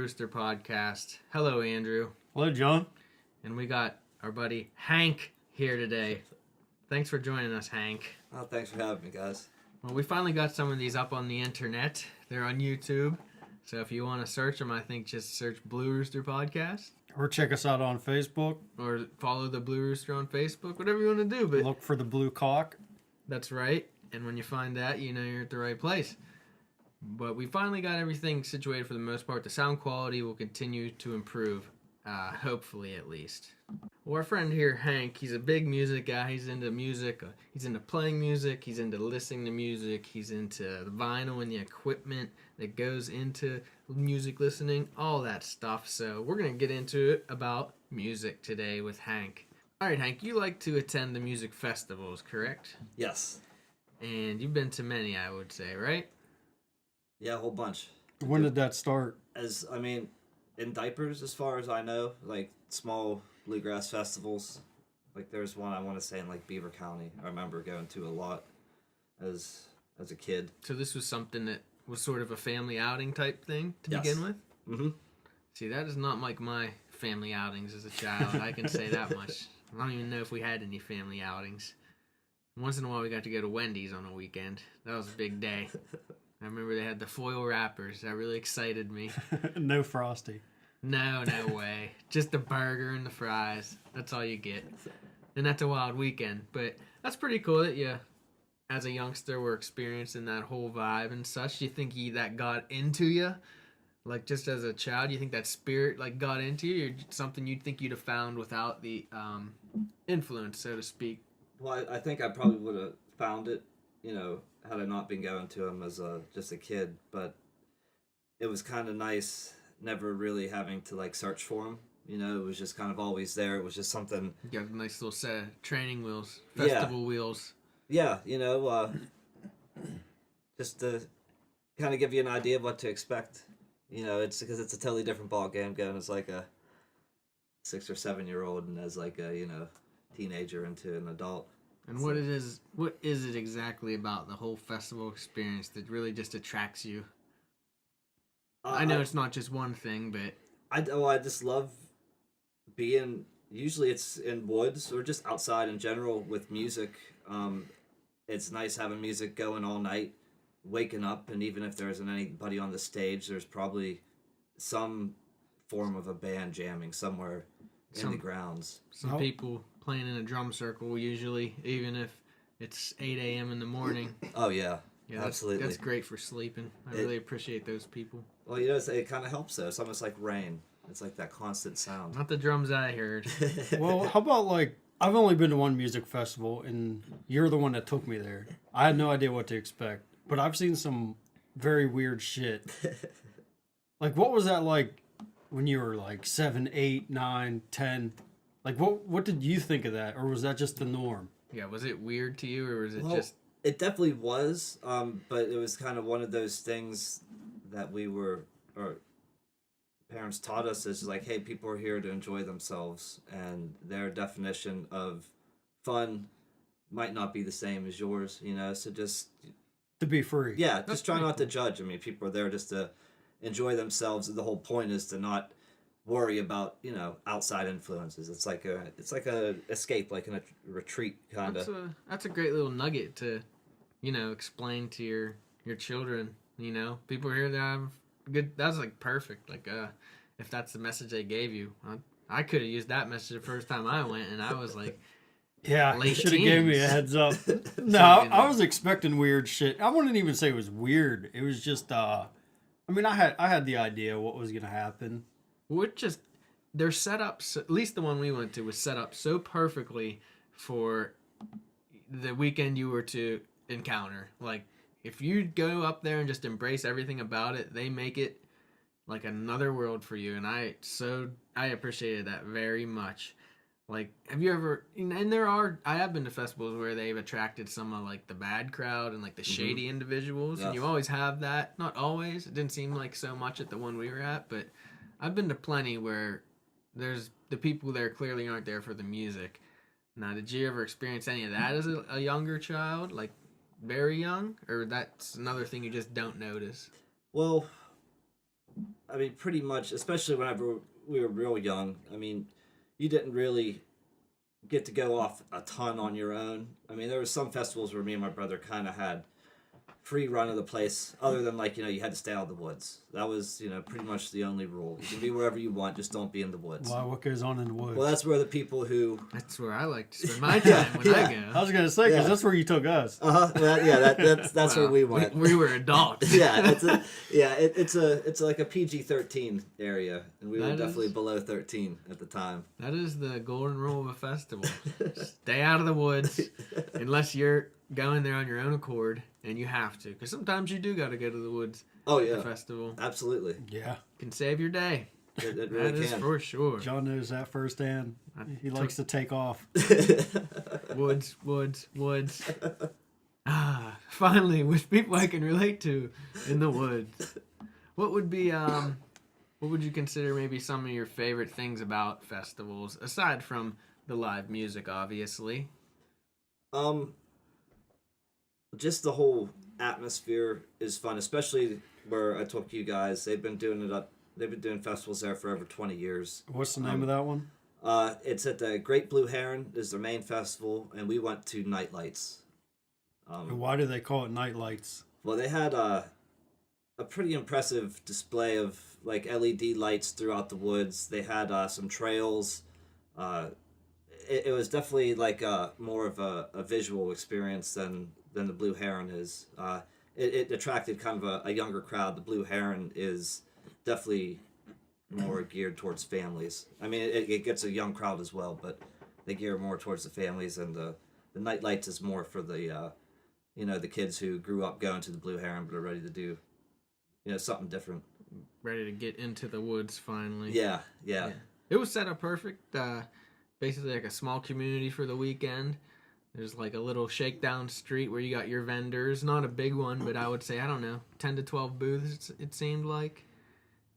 Rooster podcast. Hello, Andrew. Hello, John. And we got our buddy Hank here today. Thanks for joining us, Hank. Oh, thanks for having me, guys. Well, we finally got some of these up on the internet. They're on YouTube. So if you want to search them, I think just search Blue Rooster Podcast. Or check us out on Facebook. Or follow the Blue Rooster on Facebook, whatever you want to do. But look for the blue cock. That's right. And when you find that, you know you're at the right place. But we finally got everything situated for the most part. The sound quality will continue to improve, hopefully at least. Well, our friend here, Hank, he's a big music guy. He's into music. He's into playing music. He's into listening to music. He's into the vinyl and the equipment that goes into music listening, all that stuff. So we're going to get into it about music today with Hank. All right, Hank, you like to attend the music festivals, correct? Yes. And you've been to many, I would say, right? Yeah, a whole bunch. When did that start? In diapers, as far as I know, like small bluegrass festivals. Like there's one I want to say in like Beaver County. I remember going to a lot as a kid. So this was something that was sort of a family outing type thing to Yes. begin with? Mm-hmm. See, that is not like my family outings as a child. I can say that much. I don't even know if we had any family outings. Once in a while we got to go to Wendy's on a weekend. That was a big day. I remember they had the foil wrappers. That really excited me. No Frosty. No way. Just the burger and the fries. That's all you get. And that's a wild weekend. But that's pretty cool that you, as a youngster, were experiencing that whole vibe and such. Do you think that got into you? Like, just as a child, do you think that spirit, like, got into you? Or something you'd think you'd have found without the influence, so to speak? Well, I think I probably would have found it, had I not been going to them as just a kid. But it was kind of nice never really having to, like, search for them. It was just kind of always there. It was just something... You got a nice little set of training wheels, festival wheels. Yeah, just to kind of give you an idea of what to expect. It's because it's a totally different ball game going as like a 6 or 7 year old and as like a teenager into an adult. And what is it exactly about the whole festival experience that really just attracts you? I know it's not just one thing, but I just love being. Usually it's in woods or just outside in general with music. It's nice having music going all night, waking up, and even if there isn't anybody on the stage, there's probably some form of a band jamming somewhere in the grounds. Some people playing in a drum circle usually, even if it's 8 a.m. in the morning. Oh, yeah. Yeah, absolutely. That's great for sleeping. I really appreciate those people. Well, it kind of helps, though. It's almost like rain. It's like that constant sound. Not the drums I heard. Well, how about, like, I've only been to one music festival, and you're the one that took me there. I had no idea what to expect, but I've seen some very weird shit. Like, what was that like when you were, like, 7, 8, 9, 10? Like, what did you think of that, or was that just the norm? Yeah, was it weird to you, or was it just... It definitely was, but it was kind of one of those things that or parents taught us is like, hey, people are here to enjoy themselves, and their definition of fun might not be the same as yours, so just... To be free. Yeah, just try not to judge. I mean, people are there just to enjoy themselves, and the whole point is to not worry about, outside influences. It's like a escape, like in a retreat, kind of. That's a great little nugget to, explain to your children. People are here that have good. That's like perfect. Like, if that's the message they gave you, I could have used that message the first time I went, and I was like, yeah, you should have gave me a heads up. No, I was expecting weird shit. I wouldn't even say it was weird. It was just, I had the idea what was gonna happen. They're set up, at least the one we went to was set up so perfectly for the weekend you were to encounter. Like, if you go up there and just embrace everything about it, they make it like another world for you. And I appreciated that very much. Like, have you ever, and I have been to festivals where they've attracted some of like the bad crowd and like the shady individuals. Yes. And you always have that. Not always. It didn't seem like so much at the one we were at, but I've been to plenty where there's the people there clearly aren't there for the music. Now, did you ever experience any of that as a younger child? Like, very young? Or that's another thing you just don't notice? Well, I mean, pretty much, especially whenever we were real young. I mean, you didn't really get to go off a ton on your own. I mean, there were some festivals where me and my brother kind of had free run of the place, other than like, you had to stay out of the woods. That was, pretty much the only rule. You can be wherever you want, just don't be in the woods. Why? What goes on in the woods? Well, that's where the people who... That's where I like to spend my time when I I go. was gonna say because that's where you took us. That's where we went. We were adults. Yeah, it's like a PG-13 area, and we were That definitely is- below 13 at the time. That is the golden rule of a festival. Stay out of the woods unless you're going there on your own accord, and you have to. Because sometimes you do got to go to the woods Oh at yeah, the festival. absolutely. Yeah, Can save your day. It That really is can. for sure. John knows that firsthand. He took- likes to take off. Woods. Finally, with people I can relate to in the woods. What would you consider maybe some of your favorite things about festivals, aside from the live music, obviously? Just the whole atmosphere is fun, especially where I took you guys. They've been doing festivals there for over 20 years. What's the name of that one? It's at the Great Blue Heron is their main festival, and we went to Night Lights. And why do they call it Night Lights? Well, they had a pretty impressive display of like LED lights throughout the woods. They had some trails. It was definitely like more of a visual experience than the Blue Heron is. It attracted kind of a younger crowd. The Blue Heron is definitely more geared towards families. I mean, it gets a young crowd as well, but they gear more towards the families, and the Night Lights is more for the the kids who grew up going to the Blue Heron but are ready to do something different. Ready to get into the woods finally. Yeah. It was set up perfect. Basically like a small community for the weekend. There's like a little shakedown street where you got your vendors. Not a big one, but I would say, 10 to 12 booths, it seemed like.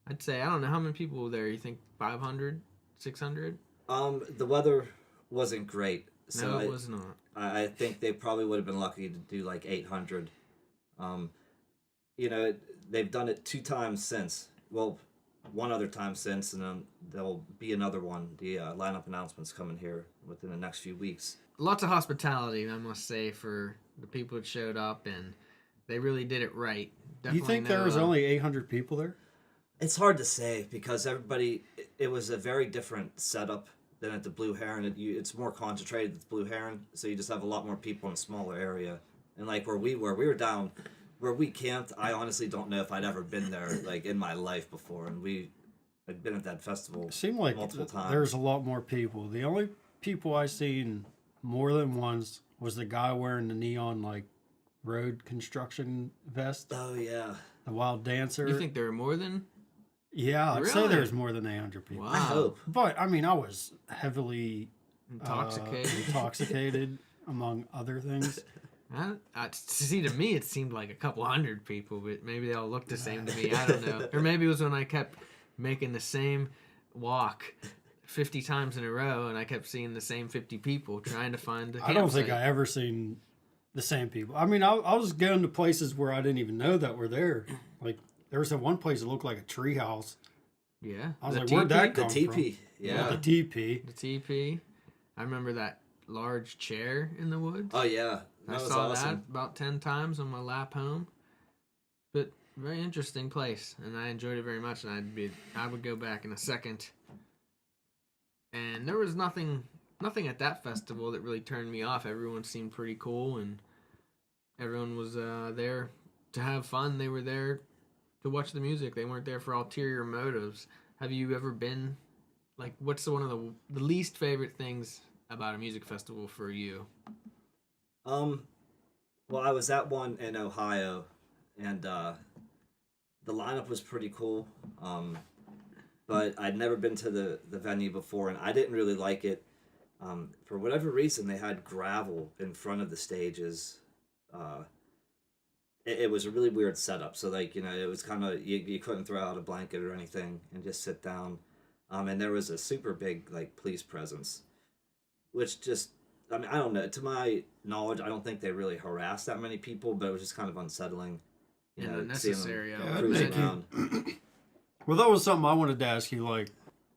I'd say, I don't know, how many people were there? You think 500, 600? The weather wasn't great. So No, it was not. I think they probably would have been lucky to do like 800. They've done it 2 times since. Well, one other time since, and then there'll be another one. The lineup announcements coming here within the next few weeks. Lots of hospitality, I must say, for the people that showed up, and they really did it right. You think there was only 800 people there? It's hard to say because it was a very different setup than at the Blue Heron. It's more concentrated at the Blue Heron, so you just have a lot more people in a smaller area. And like where we were down where we camped. I honestly don't know if I'd ever been there like in my life before, and I'd been at that festival. It seemed like multiple times. There's a lot more people. The only people I seen more than once was the guy wearing the neon like road construction vest, Oh yeah, the wild dancer. You think there were more than? Yeah, I'd say Really? there's more than 800 people. Wow. I hope. But I mean, I was heavily Intoxicated. among other things. See, to me, it seemed like a couple hundred people, but maybe they all looked the same to me. I don't know. Or maybe it was when I kept making the same walk 50 times in a row, and I kept seeing the same 50 people trying to find the I don't think campsite. I ever seen the same people. I mean, I was going to places where I didn't even know that were there. Like, there was that one place that looked like a tree house. Yeah. I was The like, where'd that The come teepee. from? Yeah. The teepee. The TP. I remember that large chair in the woods. Oh yeah. That I was saw awesome. that about 10 times on my lap home. But very interesting place, and I enjoyed it very much, and I would go back in a second. And there was nothing at that festival that really turned me off. Everyone seemed pretty cool, and everyone was there to have fun. They were there to watch the music. They weren't there for ulterior motives. Have you ever been, like, what's one of the least favorite things about a music festival for you? Well, I was at one in Ohio, and the lineup was pretty cool. But I'd never been to the venue before, and I didn't really like it. For whatever reason, they had gravel in front of the stages. It was a really weird setup. So, like, it was kind of, you couldn't throw out a blanket or anything and just sit down. And there was a super big, like, police presence, which just, I mean, I don't know. To my knowledge, I don't think they really harassed that many people, but it was just kind of unsettling. And Seeing them unnecessary. I Yeah, would cruising make imagine. you- around. Well, that was something I wanted to ask you. Like,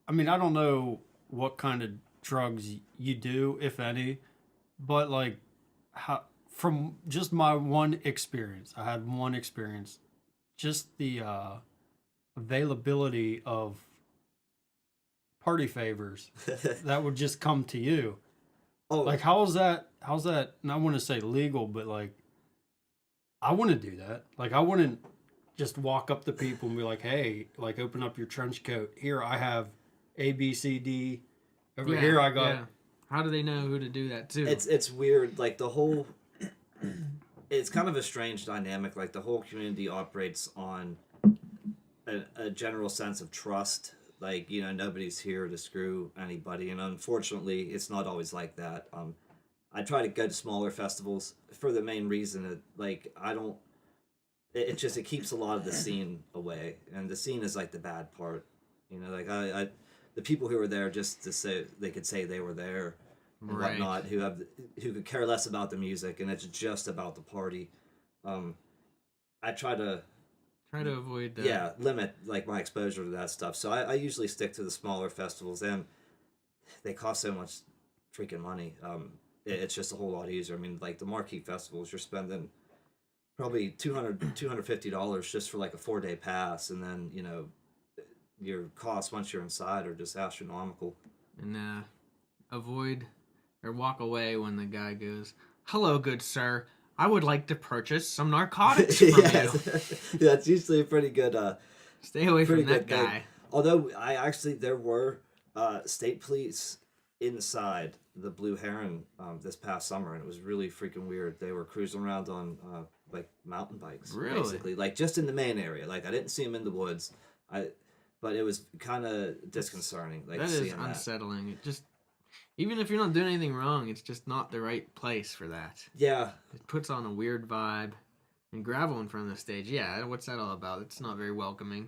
I mean, I don't know what kind of drugs you do, if any, but like, how, from just my one experience, I had one experience, just the availability of party favors that would just come to you. Oh, Like, how's that? And I want to say legal, but like, I wouldn't do that. Like, I wouldn't just walk up to people and be like, "Hey, like, open up your trench coat. Here, I have A, B, C, D. Over here, I got." Yeah. How do they know who to do that to? it's weird. Like the whole, it's kind of a strange dynamic. Like the whole community operates on a general sense of trust. Like, you know, nobody's here to screw anybody, and unfortunately, it's not always like that. I try to go to smaller festivals for the main reason that, like, I don't. It just it keeps a lot of the scene away, and the scene is like the bad part. You know, like I the people who are there just to say they could say they were there and Right. whatnot, who could care less about the music, and it's just about the party. I try to avoid that. limit like my exposure to that stuff. So I usually stick to the smaller festivals, and they cost so much freaking money. It's just a whole lot easier. I mean, like the marquee festivals, you're spending probably $250 just for like a 4-day pass, and then, you know, your costs once you're inside are just astronomical. And avoid or walk away when the guy goes, "Hello, good sir. I would like to purchase some narcotics from you." That's usually a pretty good Stay away from pretty that good thing. guy. Although there were state police inside the Blue Heron this past summer, and it was really freaking weird. They were cruising around on like mountain bikes, Really? basically, like just in the main area. Like I didn't see them in the woods, but it was kind of disconcerting. Like That is seeing unsettling. It just, even if you're not doing anything wrong, it's just not the right place for that. Yeah, It puts on a weird vibe. And gravel in front of the stage, yeah, what's that all about? It's not very welcoming.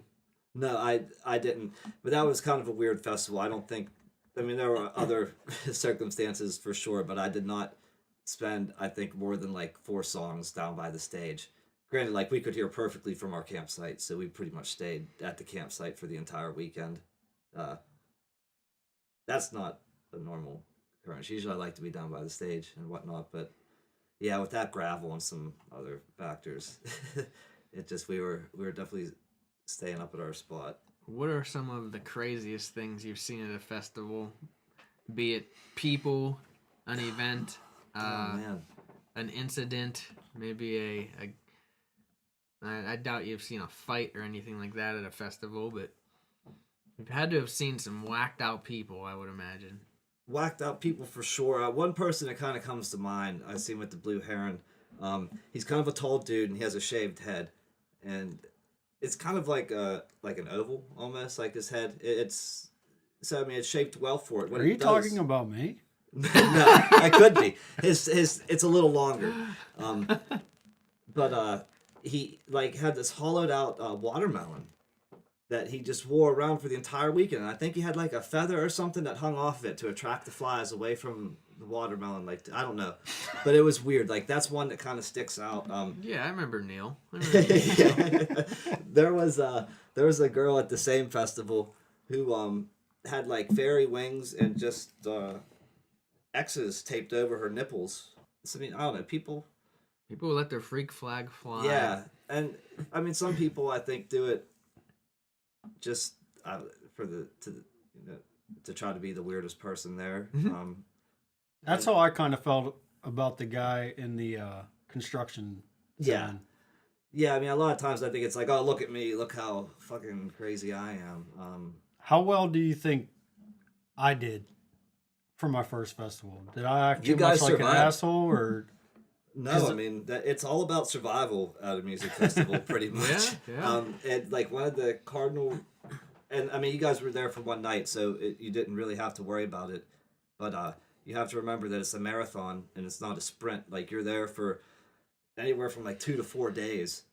no, I didn't. But that was kind of a weird festival. I don't think. I mean, there were other circumstances for sure, but I did not spend, I think, more than like 4 songs down by the stage. Granted, like we could hear perfectly from our campsite, so we pretty much stayed at the campsite for the entire weekend. That's not a normal occurrence. Usually, I like to be down by the stage and whatnot, but yeah, with that gravel and some other factors, it just we were definitely staying up at our spot. What are some of the craziest things you've seen at a festival? Be it people, an event, Oh man. an incident, maybe I doubt you've seen a fight or anything like that at a festival, but you've had to have seen some whacked out people, I would imagine. Whacked out people for sure. One person that kind of comes to mind, I seen with the Blue Heron. He's kind of a tall dude and he has a shaved head, and it's kind of like an oval almost, like his head. It's so I mean it's shaped well for it. What Are it you does- talking about me? No, I could be. His it's a little longer, but he like had this hollowed out watermelon that he just wore around for the entire weekend. And I think he had like a feather or something that hung off of it to attract the flies away from the watermelon. Like I don't know, but it was weird. Like that's one that kind of sticks out. Yeah, I remember Neil. Yeah. there was a girl at the same festival who had like fairy wings and just X's taped over her nipples. So, I mean, I don't know, people let their freak flag fly. yeah, and I mean some people I think do it just to try to be the weirdest person there. That's how I kind of felt about the guy in the construction Yeah. zone. Yeah, I mean a lot of times I think it's like, oh, look at me, look how fucking crazy I am. How well do you think I did for my first festival? Did I act You too much guys like an survived. asshole, or No, I mean it's all about survival at a music festival, pretty much. Yeah. And like one of the cardinal, and I mean you guys were there for one night, so you didn't really have to worry about it. But you have to remember that it's a marathon and it's not a sprint. Like you're there for anywhere from like 2 to 4 days,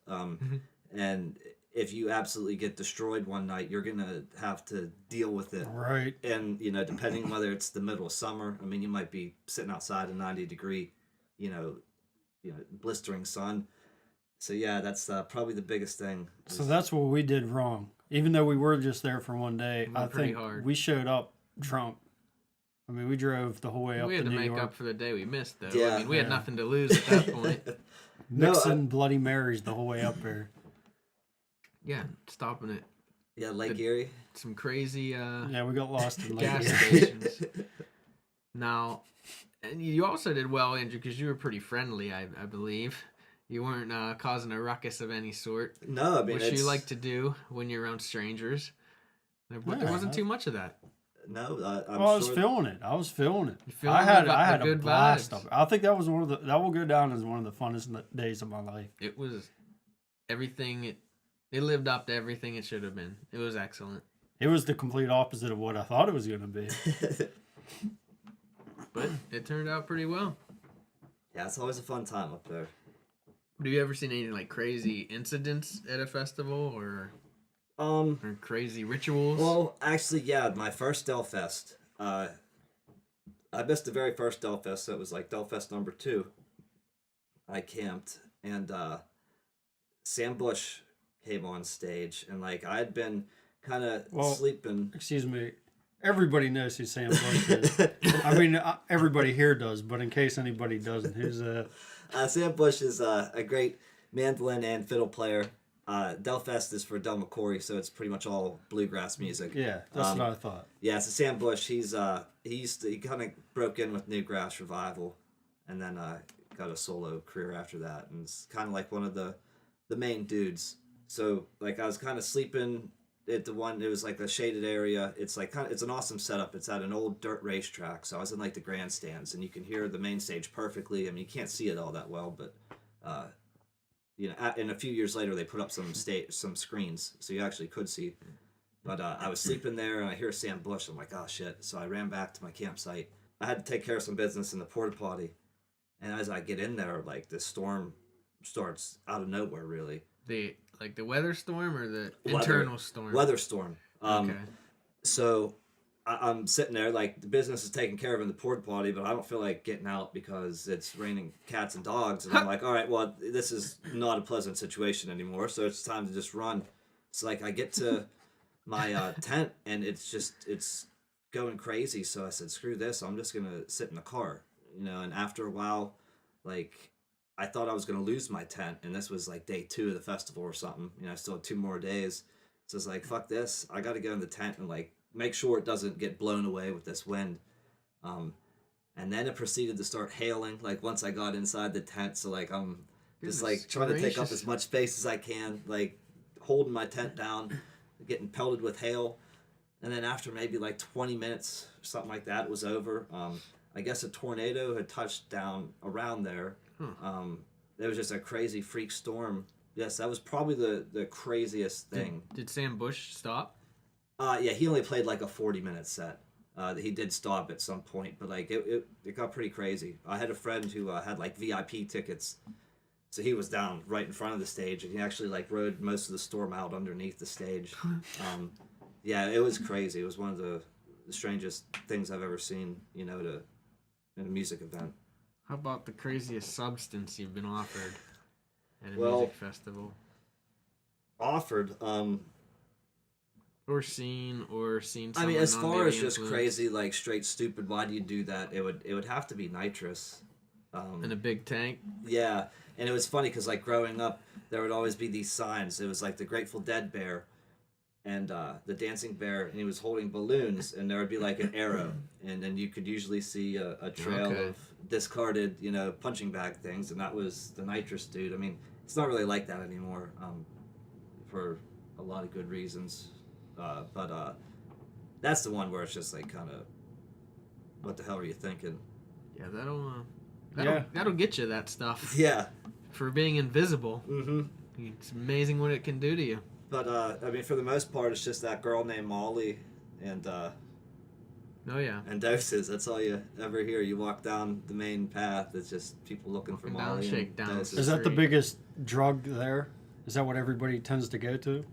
and if you absolutely get destroyed one night, you're gonna have to deal with it. right? And you know, depending whether it's the middle of summer, I mean, you might be sitting outside in 90-degree, you know, blistering sun. So yeah, that's probably the biggest thing. So that's what we did wrong. even though we were just there for one day, Went I pretty think hard. we showed up drunk. I mean, we drove the whole way up We had to to New make York, up for the day we missed, though. Yeah. I mean, we had Yeah. nothing to lose at that point. No, mixing Bloody Marys the whole way up there. Yeah, stopping at yeah, Lake Erie. some crazy Yeah, we got lost in Lake gas Erie. stations. Now, and you also did well, Andrew, because you were pretty friendly, I believe. You weren't causing a ruckus of any sort, No, I mean, which it's, you like to do when you're around strangers. But there Yeah. wasn't too much of that. no, I'm Well, I was sure. feeling it. I was feeling it. You feeling I had the a good blast vibes? of it. I think that was that will go down as one of the funnest days of my life. It was everything. It lived up to everything it should have been. It was excellent. It was the complete opposite of what I thought it was going to be. But it turned out pretty well. Yeah, it's always a fun time up there. Have you ever seen any like crazy incidents at a festival or crazy rituals? Well, actually, yeah, my first Delfest. I missed the very first Delfest, so it was like Delfest number 2. I camped, and Sam Bush came on stage, and like I had been kind of sleeping. Excuse me. Everybody knows who Sam Bush is. I mean, everybody here does, but in case anybody doesn't, who's Sam Bush is a great mandolin and fiddle player. Delfest is for Del McCoury, so it's pretty much all bluegrass music. yeah, that's what I thought. Yeah, so Sam Bush, he kind of broke in with Newgrass Revival, and then got a solo career after that, and it's kind of like one of the main dudes. So like I was kind of sleeping at the one. It was like a shaded area. It's like it's an awesome setup. It's at an old dirt racetrack, so I was in like the grandstands, and you can hear the main stage perfectly. I mean, you can't see it all that well, but you know, and a few years later they put up some screens, so you actually could see. But I was sleeping there, and I hear Sam Bush. I'm like, oh shit! So I ran back to my campsite. I had to take care of some business in the porta potty, and as I get in there, like the storm starts out of nowhere. Really, the weather storm or the internal storm? weather storm. Okay. So I'm sitting there, like the business is taken care of in the porta potty, but I don't feel like getting out because it's raining cats and dogs. And I'm like, all right, well, this is not a pleasant situation anymore, so it's time to just run. So like I get to my tent, and it's going crazy. So I said, screw this, I'm just gonna sit in the car, you know. And after a while, like I thought I was gonna lose my tent, and this was like day 2 of the festival or something. You know, I still had 2 more days. So it's like, fuck this, I gotta go in the tent and like make sure it doesn't get blown away with this wind. And then it proceeded to start hailing, like once I got inside the tent. So like I'm just like trying to take up as much space as I can, like holding my tent down, getting pelted with hail. And then after maybe like 20 minutes or something like that, it was over. I guess a tornado had touched down around there. It was just a crazy freak storm. Yes, that was probably the craziest thing. Did Sam Bush stop? Yeah, he only played like a 40-minute set. He did stop at some point, but like it got pretty crazy. I had a friend who had like VIP tickets, so he was down right in front of the stage, and he actually like rode most of the storm out underneath the stage. Yeah, it was crazy. It was one of the strangest things I've ever seen, you know, in a music event. How about the craziest substance you've been offered at a Well, music festival? Offered, Or seen I someone mean, as on far maybe as just influence? crazy, like straight stupid, why do you do that? It would have to be nitrous. In a big tank. Yeah, and it was funny because like growing up, there would always be these signs. It was like the Grateful Dead bear, and the dancing bear, and he was holding balloons, and there would be like an arrow, and then you could usually see a trail Okay. of discarded, you know, punching bag things, and that was the nitrous dude. I mean, it's not really like that anymore, for a lot of good reasons, but that's the one where it's just like kind of, what the hell are you thinking? Yeah, that'll Yeah. that'll get you that stuff Yeah. for being invisible. Mm-hmm. It's amazing what it can do to you. But I mean, for the most part, it's just that girl named Molly and Oh yeah. doses. That's all you ever hear. You walk down the main path. It's just people looking for Walking down Molly and Shakedown. doses. Is that the Street. biggest drug there? Is that what everybody tends to go to?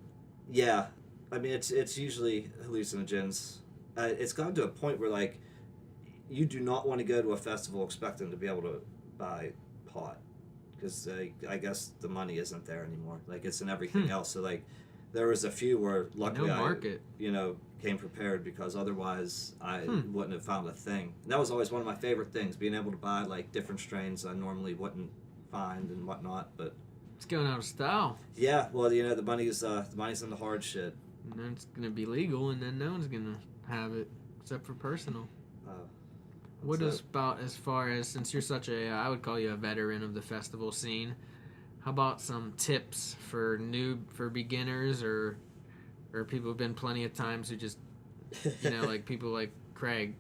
Yeah, I mean, it's usually hallucinogens. It's gotten to a point where like you do not want to go to a festival expecting to be able to buy pot, because I guess the money isn't there anymore. Like it's in everything else. So like there was a few where luckily No market. came prepared, because otherwise I wouldn't have found a thing. And that was always one of my favorite things, being able to buy like different strains I normally wouldn't find and whatnot. But It's going out of style. yeah, well, the money's in the hard shit. And then it's gonna be legal, and then no one's gonna have it except for personal. What is about as far as, since you're such a, I would call you a veteran of the festival scene, how about some tips for beginners or people who've been plenty of times who just, like people like Craig,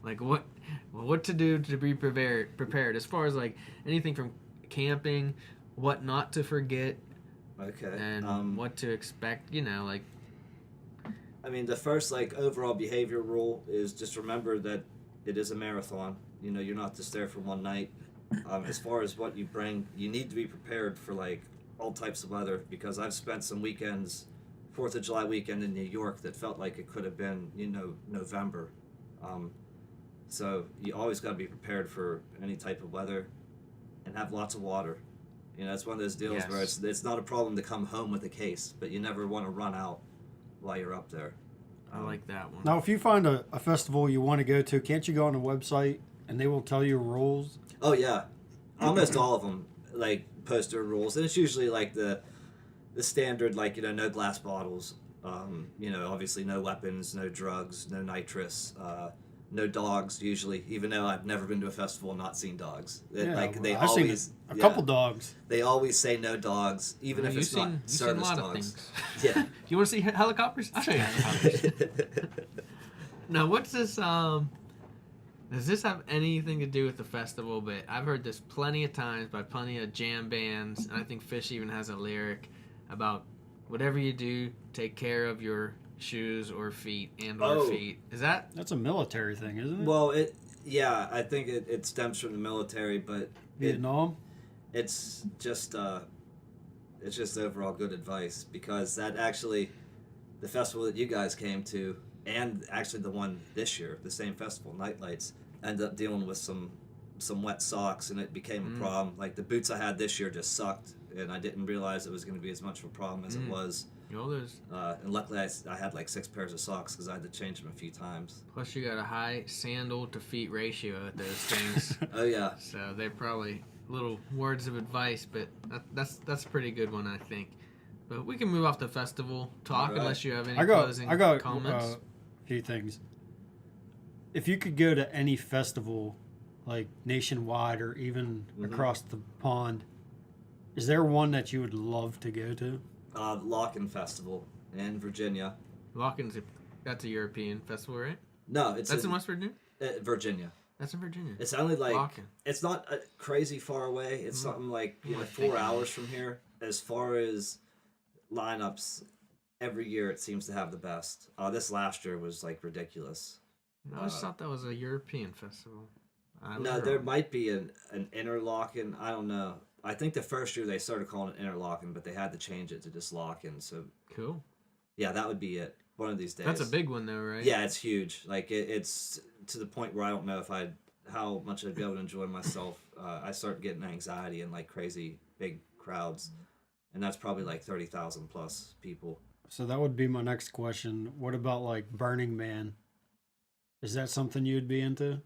like what to do to be prepared as far as like anything from camping, what not to forget, Okay. and what to expect, like. I mean, the first like overall behavior rule is just remember that it is a marathon. You're not just there for one night. As far as what you bring, you need to be prepared for like all types of weather, because I've spent some weekends, 4th of July weekend in New York, that felt like it could have been, November. So you always got to be prepared for any type of weather, and have lots of water. It's one of those deals where it's not a problem to come home with a case, but you never want to run out while you're up there. I like that one. Now, if you find a festival you want to go to, can't you go on a website and they will tell you rules? Oh yeah, almost all of them like post their rules, and it's usually like the standard, like no glass bottles, obviously no weapons, no drugs, no nitrous, no dogs. Usually, even though I've never been to a festival and not seen dogs, I've seen a couple dogs. They always say no dogs, even if it's not service dogs. Yeah. You want to see helicopters? I'll show you helicopters. Now, what's this? Does this have anything to do with the festival? But I've heard this plenty of times by plenty of jam bands, and I think Fish even has a lyric about whatever you do, take care of your shoes or feet or feet. Is that? That's a military thing, isn't it? Well, I think it stems from the military, but Vietnam. It's just overall good advice, because that actually, the festival that you guys came to, and actually the one this year, the same festival, Nightlights, ended up dealing with some wet socks, and it became a problem. Like the boots I had this year just sucked, and I didn't realize it was going to be as much of a problem as it was. And luckily I had like 6 pairs of socks, because I had to change them a few times. Plus you got a high sandal to feet ratio at those things. Oh yeah. So they're probably little words of advice, but that's a pretty good one, I think. But we can move off the festival talk, right, unless you have any closing comments. A few things. If you could go to any festival, like nationwide or even across the pond, is there one that you would love to go to? Locken Festival in Virginia. Locken's that's a European festival, right? No, that's in West Virginia. Virginia. That's in Virginia. It's only like Locken. It's not crazy far away. It's something like 4 hours from here. As far as lineups, every year it seems to have the best. This last year was like ridiculous. I always thought that was a European festival. No, there might be an Interlochen. I don't know. I think the first year they started calling it Interlochen, but they had to change it to just Locken. So cool. Yeah, that would be it. One of these days. That's a big one, though, right? Yeah, it's huge. Like it's to the point where I don't know how much I'd be able to enjoy myself. I start getting anxiety in like crazy big crowds, and that's probably like 30,000 plus people. So that would be my next question. What about like Burning Man? Is that something you'd be into?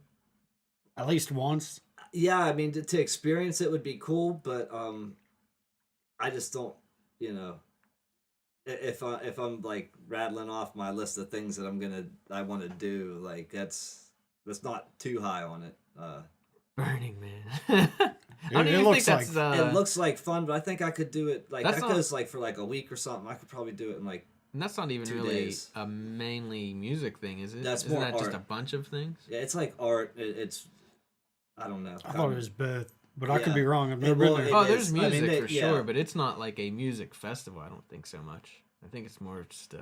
At least once? Yeah, I mean, to experience it would be cool, but I just don't, if I'm like rattling off my list of things that I want to do, like that's not too high on it. Burning Man. I don't even think that's. It looks like fun, but I think I could do it. Like that goes like for like a week or something. I could probably do it in like. And that's not even 2 really days. a mainly music thing, is it? Isn't more that art. Just a bunch of things? Yeah, it's like art. It's I don't know. I thought it was both, but I could be wrong. I've never been there. There's music for sure, but it's not like a music festival. I don't think so much. I think it's more just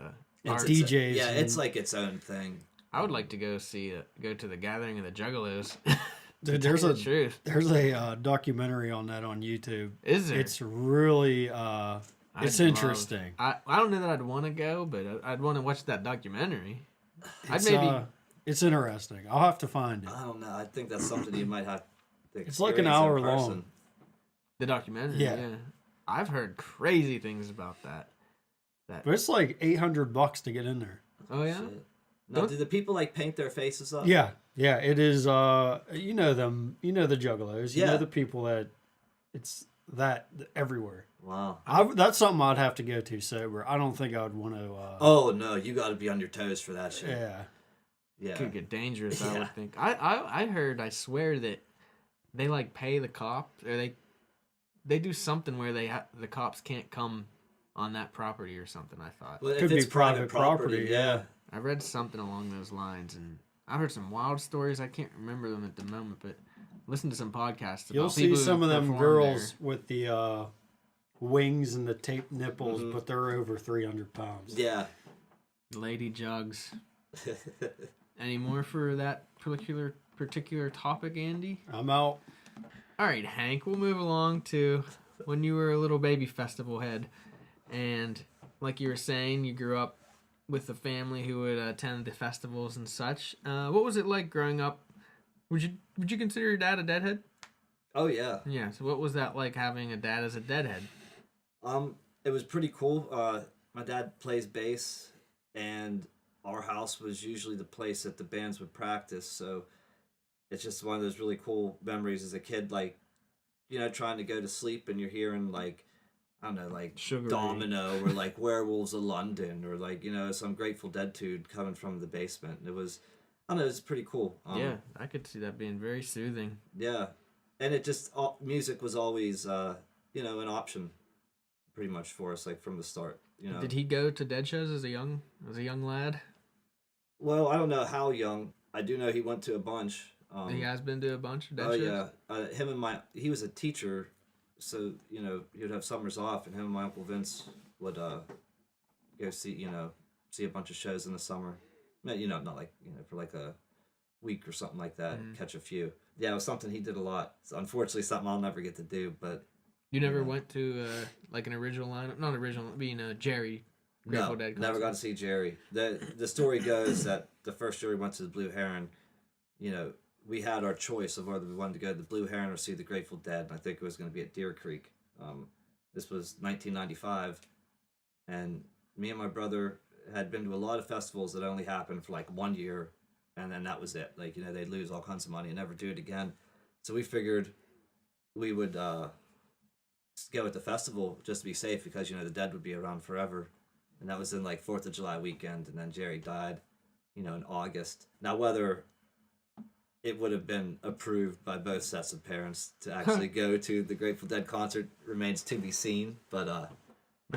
it's DJs. Yeah, it's like its own thing. I would like to go to the Gathering of the Juggalos. Dude, there's a documentary on that on YouTube. Is there? It's really it's interesting. I don't know that I'd want to go, but I'd want to watch that documentary. It's interesting. I'll have to find it. I don't know. I think that's something you might have to experience. It's like an hour long. The documentary, yeah. I've heard crazy things about that. That. But it's like $800 to get in there. Oh yeah. Shit. Now, Don't- do the people like paint their faces up? Yeah, yeah, it is. You know them. You know the juggalos. You Yeah. know the people that it's that everywhere. Wow. That's something I'd have to go to sober. I don't think I would want to. Oh no, you got to be on your toes for that shit. Yeah. Yeah. Could get dangerous. I Yeah. would think. I heard. I swear that they like pay the cops, or they do something where the cops can't come on that property or something. I thought. Well, Could if be it's private private property, property, yeah. I read something along those lines, and I heard some wild stories. I can't remember them at the moment, but listen to some podcasts. You'll about see people some who of them perform girls with the wings and the taped nipples, Mhm. but they're over 300 pounds. Yeah. there. Lady jugs. Any more for that particular topic, Andy? I'm out. All right, Hank. We'll move along to when you were a little baby festival head, and like you were saying, you grew up with a family who would attend the festivals and such. What was it like growing up? Would you consider your dad a deadhead? Oh yeah. Yeah. So what was that like having a dad as a deadhead? It was pretty cool. My dad plays bass, and our house was usually the place that the bands would practice. So it's just one of those really cool memories as a kid, like, you know, trying to go to sleep and you're hearing like, I don't know, like Sugar Domino or like Werewolves of London or like, you know, some Grateful Dead tune coming from the basement. It was, I don't know, it's pretty cool. Yeah, I could see that being very soothing. Yeah, and it just music was always you know, an option, pretty much for us, like from the start. You know. Did he go to dead shows as a young lad? Well, I don't know how young. I do know he went to a bunch. He has been to a bunch of dead Oh shows. yeah, he was a teacher, so you know he would have summers off, and him and my uncle Vince would go see a bunch of shows in the summer. You know, not like for like a week or something like that, catch a few. Yeah, it was something he did a lot. It's unfortunately something I'll never get to do, but. You never went to like an original lineup? Not original, being a Jerry Grateful Dead concert. Never got to see Jerry. The story goes that the first year we went to the Blue Heron, you know, we had our choice of whether we wanted to go to the Blue Heron or see the Grateful Dead, and I think it was going to be at Deer Creek. This was 1995, and me and my brother had been to a lot of festivals that only happened for like 1 year, and then that was it. Like, you know, they'd lose all kinds of money and never do it again. So we figured we would go at the festival just to be safe because, you know, the Dead would be around forever. And that was in like 4th of July weekend, and then Jerry died, you know, in August. Now, whether it would have been approved by both sets of parents to actually go to the Grateful Dead concert remains to be seen, but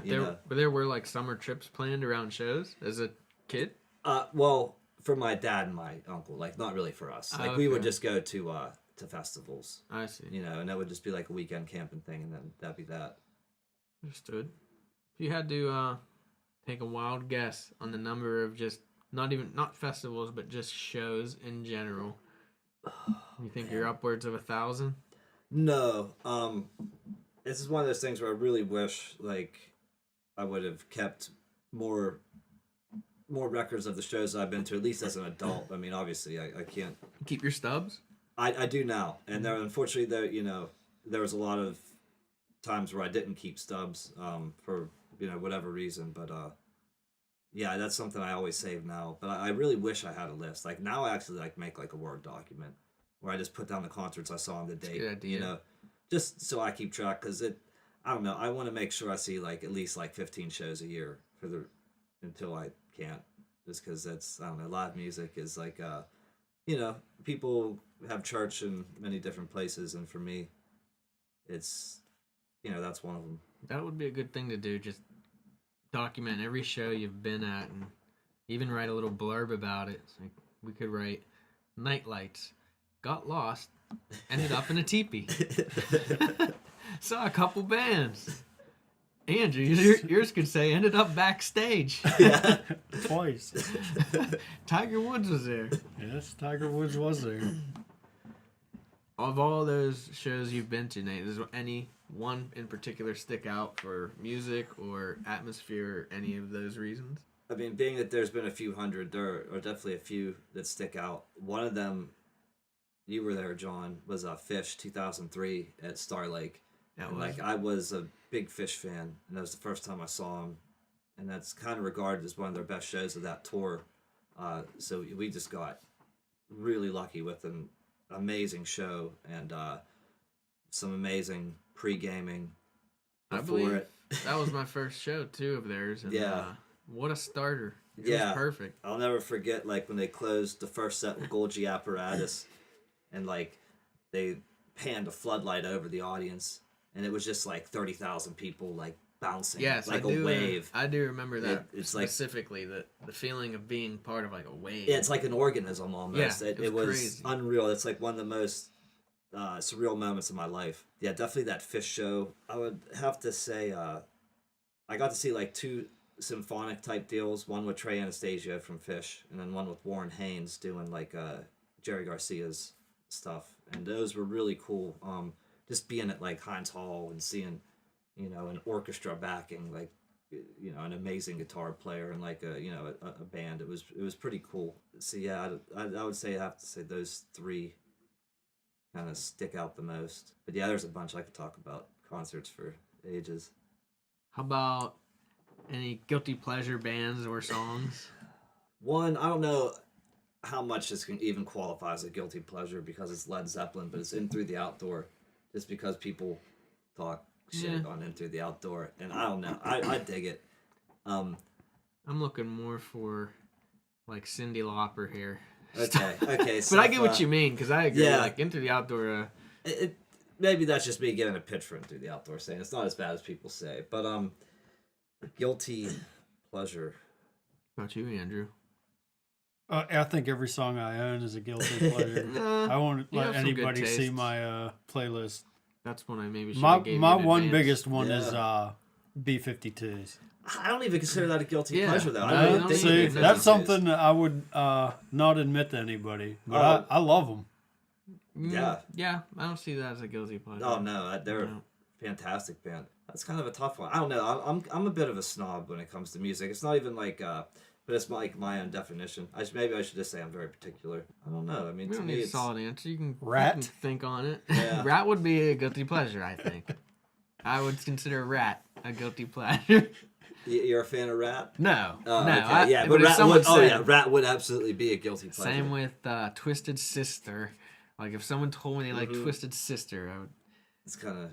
there were like summer trips planned around shows as a kid? well, for my dad and my uncle, like not really for us. Like we would just go to festivals. I see. You know, and that would just be like a weekend camping thing, and then that'd be that. Understood. If you had to take a wild guess on the number of just not festivals but just shows in general, you think you're upwards of 1,000? No, this is one of those things where I really wish like I would have kept more records of the shows I've been to, at least as an adult. I mean, obviously, I can't. Keep your stubs? I do now, and there unfortunately there was a lot of times where I didn't keep stubs for whatever reason, but yeah, that's something I always save now. But I really wish I had a list. Like now, I actually like make like a Word document where I just put down the concerts I saw on the date. Good idea. You know, just so I keep track, because I don't know. I want to make sure I see like at least like 15 shows a year until I can't, just because that's, I don't know. Live music is like people have church in many different places, and for me, it's that's one of them. That would be a good thing to do. Just document every show you've been at, and even write a little blurb about it. It's like we could write Nightlights, got lost, ended up in a teepee, saw a couple bands. Andrew, yours could say ended up backstage. Yeah. Twice. Tiger Woods was there. Yes, Tiger Woods was there. Of all those shows you've been to, Nate, does any one in particular stick out for music or atmosphere or any of those reasons? I mean, being that there's been a few hundred, there are definitely a few that stick out. One of them, you were there, John, was Fish 2003 at Star Lake. That And was like I was a big Fish fan, and that was the first time I saw him. and that's kind of regarded as one of their best shows of that tour. So we just got really lucky with an amazing show and some amazing pre-gaming I before believe it. that was my first show too of theirs. And, Yeah. What a starter! It Yeah. was perfect. I'll never forget like when they closed the first set with Golgi Apparatus, and like they panned a floodlight over the audience, and it was just like 30,000 people like bouncing Yes, like I do. a wave. I do remember that It's like- specifically. The feeling of being part of like a wave. Yeah, it's like an organism almost. Yeah, it was crazy. unreal. It's like one of the most surreal moments of my life. Yeah, definitely that Fish show. I would have to say I got to see like 2 symphonic type deals. One with Trey Anastasio from Fish, and then one with Warren Haynes doing like Jerry Garcia's stuff. And those were really cool. Just being at like Heinz Hall and seeing, you know, an orchestra backing like, you know, an amazing guitar player and like a band. It was pretty cool. So yeah, I would say I have to say those 3 kind of stick out the most. But yeah, there's a bunch I could talk about concerts for ages. How about any guilty pleasure bands or songs? One, I don't know how much this can even qualify as a guilty pleasure because it's Led Zeppelin, but it's In Through the Outdoor, just because people talk shit on In Through the Outdoor, and I don't know, I dig it. I'm looking more for like Cyndi Lauper here. Okay. But I get what you mean because I agree. Yeah. Like Into the Outdoor. Maybe that's just me getting a pitch for In Through the Outdoor, saying it's not as bad as people say, but guilty pleasure. What about you, Andrew? I think every song I own is a guilty pleasure. I won't you let have some good anybody see taste. my playlist. That's one I maybe should My have gave my you in one advance. biggest one is Yeah. B-52s. I don't even consider that a guilty Yeah. pleasure, though. No, I really don't dig either. See, it. that's something that I would not admit to anybody, but I love them. Yeah. Yeah, I don't see that as a guilty pleasure. Oh no, they're No. a fantastic band. That's kind of a tough one. I don't know. I'm a bit of a snob when it comes to music. It's not even like, but it's like my own definition. Maybe I should just say I'm very particular. I don't know. I mean, We to don't me, need a it's solid answer. You can Rat? think on it. Yeah. Rat would be a guilty pleasure, I think. I would consider Rat a guilty pleasure. You're a fan of Rat? No, Oh, no. okay. Yeah, but if Rat someone would. Oh said, yeah, Rat would absolutely be a guilty pleasure. same with Twisted Sister. Like if someone told me they like Twisted Sister, I would. It's kind of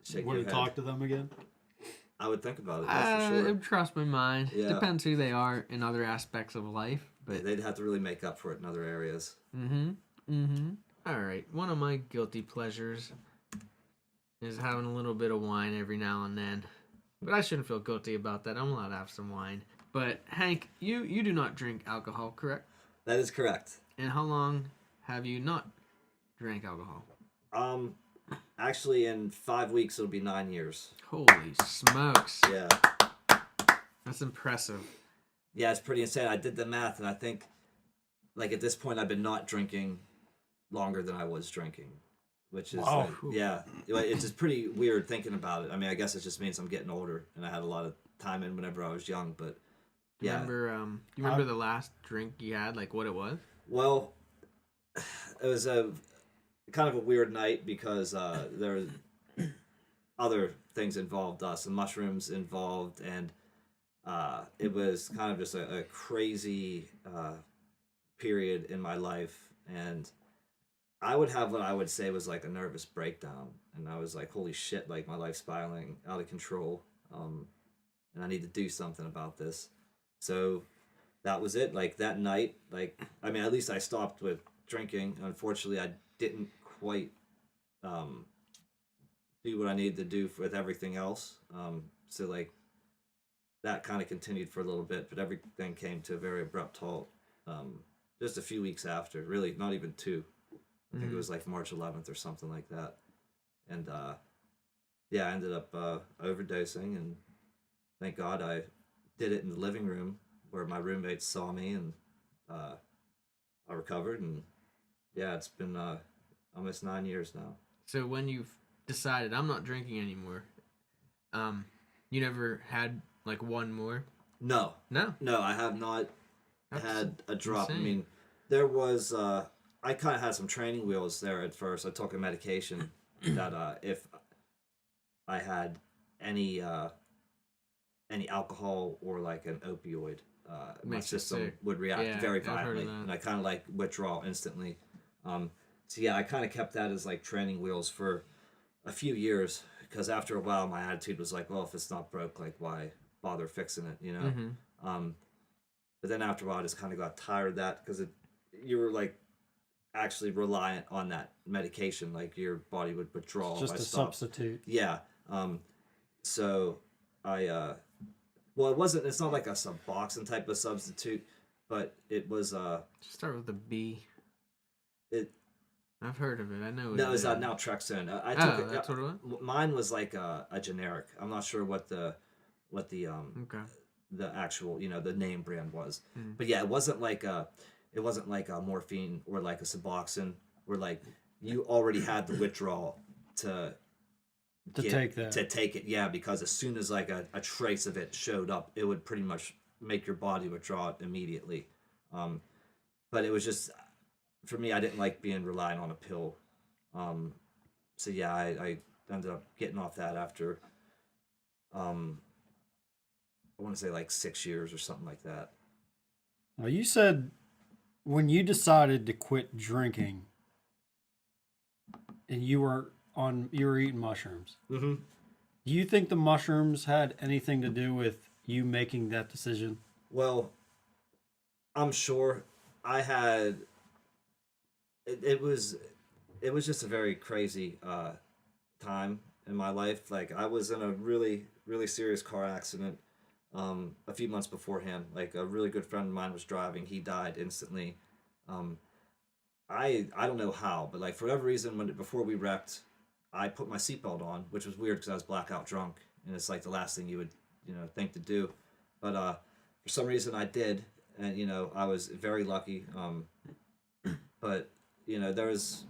shake Want your to head. talk to them again? I would think about it. That's for It sure. would cross my mind. Yeah. Depends who they are in other aspects of life, but. They'd have to really make up for it in other areas. All right. One of my guilty pleasures is having a little bit of wine every now and then. But I shouldn't feel guilty about that. I'm allowed to have some wine. But Hank, you do not drink alcohol, correct? That is correct. And how long have you not drank alcohol? Actually, in 5 weeks it'll be 9 years. Holy smokes. Yeah. That's impressive. Yeah, it's pretty insane. I did the math, and I think, like, at this point, I've been not drinking longer than I was drinking, which is, Wow. like, yeah, it's just pretty weird thinking about it. I mean, I guess it just means I'm getting older, and I had a lot of time in whenever I was young, but yeah. You remember the last drink you had, like what it was? Well, it was a kind of a weird night because there was other things involved, some mushrooms involved, and it was kind of just a crazy period in my life, and I would have what I would say was like a nervous breakdown, and I was like, holy shit, like my life's spiraling out of control, and I need to do something about this. So that was it. Like that night, like, I mean, at least I stopped with drinking. Unfortunately, I didn't quite do what I needed to do with everything else. So like that kind of continued for a little bit, but everything came to a very abrupt halt just a few weeks after. Really, not even 2. I think it was like March 11th or something like that. And yeah, I ended up overdosing, and thank God I did it in the living room where my roommates saw me, and I recovered, and yeah, it's been almost 9 years now. So when you've decided I'm not drinking anymore, you never had like one more? No, No. I have not That's had a drop. insane. I mean, there was I kind of had some training wheels there at first. I took a medication that if I had any any alcohol or like an opioid. My Makes you system sick. would react Yeah, very I've heard of violently, that. and I kind of like withdraw instantly. So yeah, I kind of kept that as like training wheels for a few years, because after a while my attitude was like, well, if it's not broke, like why bother fixing it, you know? But then after a while I just kind of got tired of that, because you were like actually reliant on that medication, like your body would withdraw It's just if I a stopped. substitute. Yeah. So I well, it's not like a Suboxone type of substitute, but it was Start with a B. it I've heard of it. I know. no, it's it is. naltrexone. I Oh, took it. that's what it was. Mine was like a generic. I'm not sure what the Okay. the actual, the name brand was. But yeah, it wasn't like a morphine or like a Suboxone, where like you already had the withdrawal to Take that. to take it. Yeah, because as soon as like a trace of it showed up, it would pretty much make your body withdraw it immediately. But it was just, for me, I didn't like being reliant on a pill. So yeah, I ended up getting off that after I want to say like 6 years or something like that. Now, you said when you decided to quit drinking and you were eating mushrooms. Mm-hmm. Do you think the mushrooms had anything to do with you making that decision? Well, I'm sure I had. It was just a very crazy time in my life. Like, I was in a really really serious car accident a few months beforehand. Like, a really good friend of mine was driving. He died instantly. I don't know how, but like for whatever reason, before we wrecked, I put my seatbelt on, which was weird because I was blackout drunk, and it's like the last thing you would think to do. But for some reason I did, and I was very lucky. But there was,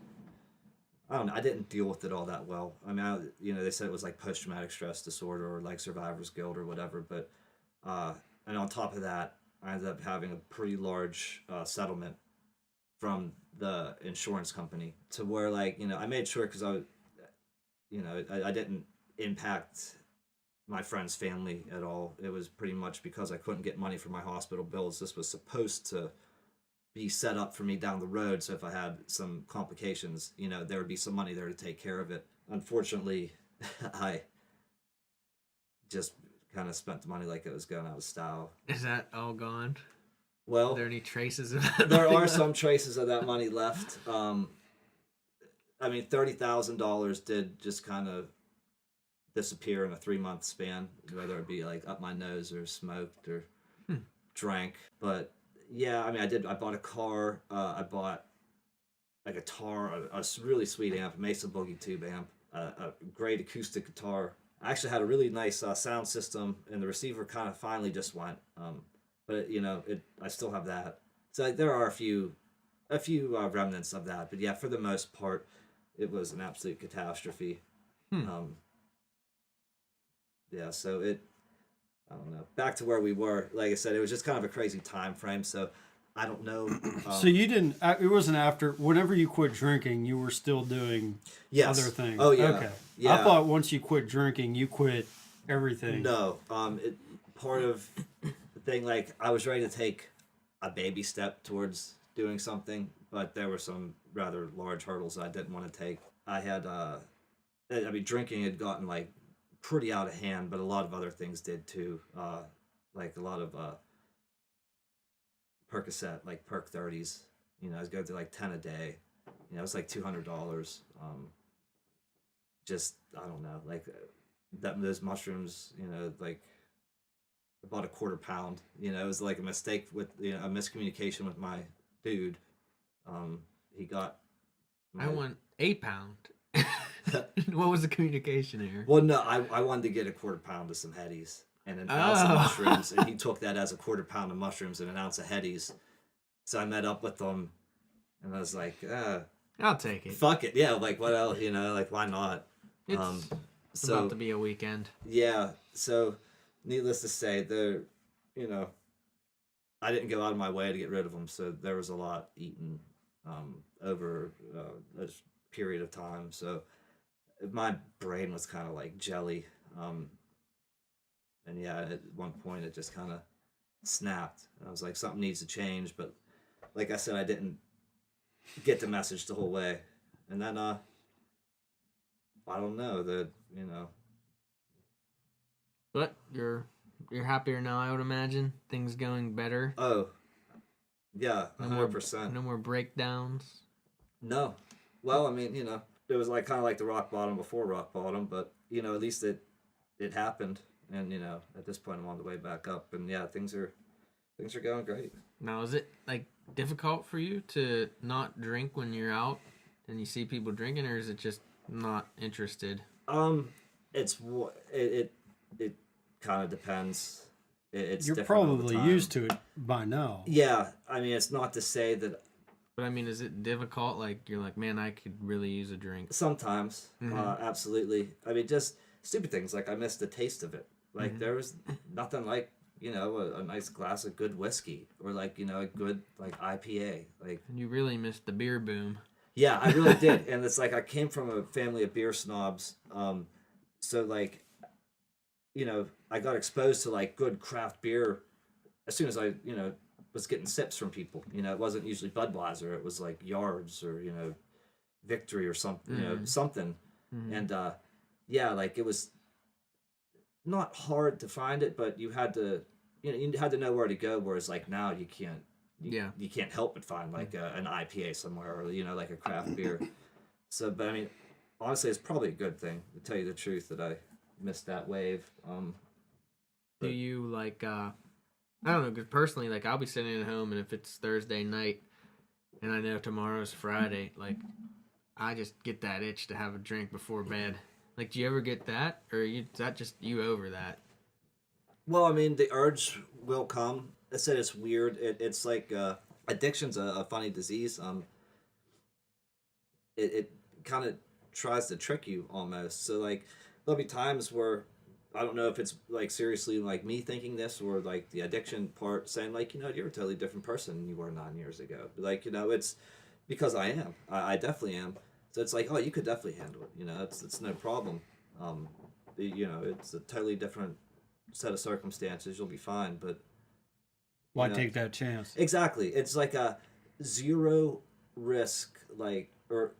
I don't know, I didn't deal with it all that well. I mean, they said it was like post traumatic stress disorder or like survivor's guilt or whatever. But and on top of that, I ended up having a pretty large settlement from the insurance company, to where like I made sure, because I didn't impact my friend's family at all. It was pretty much because I couldn't get money for my hospital bills. This was supposed to be set up for me down the road, so if I had some complications, there would be some money there to take care of it. Unfortunately, I just kind of spent the money like it was going out of style. Is that all gone? Well, Are there any traces of that? there are some traces of that money left. I mean, $30,000 did just kind of disappear in a 3-month span, whether it be like up my nose or smoked or drank. But yeah, I mean, I bought a car. I bought a guitar, a really sweet amp, a Mesa Boogie Tube amp, a great acoustic guitar. I actually had a really nice sound system, and the receiver kind of finally just went. But I still have that. So like, there are a few remnants of that. But yeah, for the most part, it was an absolute catastrophe. Yeah, so I don't know. Back to where we were. Like I said, it was just kind of a crazy time frame. So I don't know. So you didn't. It wasn't after. Whenever you quit drinking, you were still doing other things. Oh yeah. Okay. Yeah. I thought once you quit drinking, you quit everything. No. Part of the thing, like, I was ready to take a baby step towards doing something, but there were some rather large hurdles I didn't want to take. I had, drinking had gotten like pretty out of hand, but a lot of other things did too. Like a lot of Percocet, like Perc 30s. I was going through like 10 a day. It was like $200. Just, I don't know, like those mushrooms. Like, I bought a quarter pound. It was like a mistake with a miscommunication with my dude. He got. I want a pound. What was the communication here? Well, no, I wanted to get a quarter pound of some headies and an ounce of mushrooms, and he took that as a quarter pound of mushrooms and an ounce of headies. So I met up with him, and I was like, I'll take it. fuck it, yeah, like what else, like why not? It's about to be a weekend. Yeah, so needless to say, I didn't go out of my way to get rid of them, so there was a lot eaten over a period of time. So my brain was kind of like jelly, And yeah, at one point it just kind of snapped. And I was like, something needs to change. But like I said, I didn't get the message the whole way. And then, I don't know, But you're happier now, I would imagine. Things going better. Oh, yeah, No more 100%. No more breakdowns. No. Well, I mean, it was like kind of like the rock bottom before rock bottom, but at least it happened, and at this point I'm on the way back up, and yeah, things are going great. Now, is it like difficult for you to not drink when you're out and you see people drinking, or is it just not interested? It kind of depends. It's You're different all the probably time. used to it by now. Yeah, I mean, it's not to say that But I mean, is it difficult? Like you're like, man, I could really use a drink. sometimes, Mhm. absolutely. I mean, just stupid things like I missed the taste of it. Like there was nothing like a nice glass of good whiskey or like a good like IPA. Like And you really missed the beer boom. yeah, I really did. And it's like I came from a family of beer snobs, so like I got exposed to like good craft beer as soon as I was getting sips from people. It wasn't usually Budweiser. It was like Yards or Victory or something. Something. And yeah, like it was not hard to find it, but you had to you had to know where to go. Whereas like now you can't. You can't help but find like an IPA somewhere or like a craft beer. So, but I mean, honestly, it's probably a good thing to tell you the truth that I missed that wave. Do you like? I don't know. Because personally, like I'll be sitting at home, and if it's Thursday night, and I know tomorrow's Friday, like I just get that itch to have a drink before bed. Like, do you ever get that, or is that just you over that? Well, I mean, the urge will come. I said it's weird. It's like addiction's a funny disease. It kind of tries to trick you almost. So like there'll be times where I don't know if it's like seriously like me thinking this or like the addiction part saying like you're a totally different person than you were 9 years ago. Like it's because I am. I definitely am. So it's like, oh, you could definitely handle it. It's no problem. It's a totally different set of circumstances. You'll be fine. But Why take that chance? exactly, it's like a zero risk, like or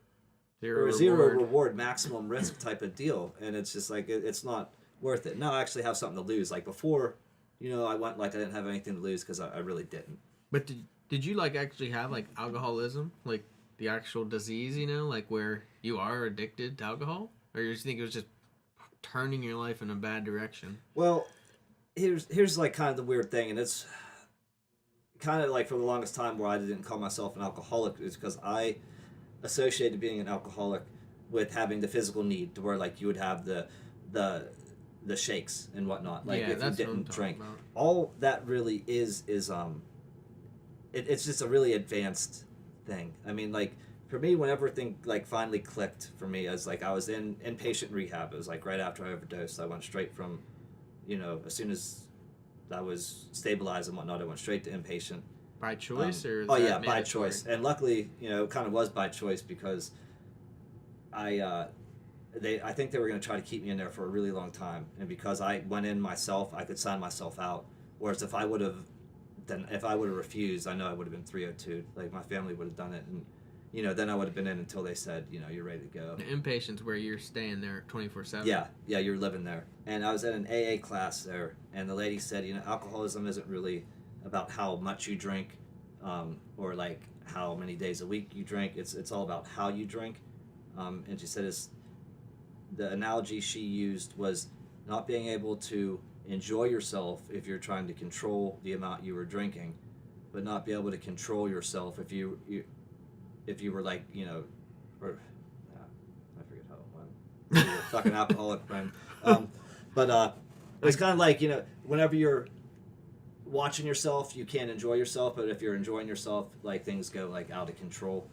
Zero zero reward. reward, maximum risk type of deal, and it's just like it's not worth it. Now I actually have something to lose. Like before, I went like I didn't have anything to lose because I really didn't. But did you like actually have like alcoholism, like the actual disease? Like where you are addicted to alcohol, or you just think it was just turning your life in a bad direction? Well, here's like kind of the weird thing, and it's kind of like for the longest time where I didn't call myself an alcoholic is because I associated being an alcoholic with having the physical need to where like you would have the shakes and whatnot, like Yeah, if you that's what I'm didn't talking drink. about. All that really is it's just a really advanced thing. I mean, like for me, when everything like finally clicked for me, as like I was in inpatient rehab. It was like right after I overdosed. I went straight from, as soon as I was stabilized and whatnot, I went straight to inpatient. By choice, or is Oh that yeah, by mandatory? choice. And luckily, it kind of was by choice because I think they were going to try to keep me in there for a really long time, and because I went in myself, I could sign myself out. Whereas if I would have refused, I know I would have been 302. Like my family would have done it, and then I would have been in until they said, you're ready to go. The inpatient's where you're staying there 24/7. Yeah, you're living there. And I was in an AA class there, and the lady said, alcoholism isn't really about how much you drink, or like how many days a week you drink. It's all about how you drink. And she said the analogy she used was not being able to enjoy yourself if you're trying to control the amount you were drinking, but not be able to control yourself if you were like or I forget how it went. You were a fucking alcoholic friend. But it's kind of like whenever you're watching yourself, you can't enjoy yourself, but if you're enjoying yourself, like things go like out of control.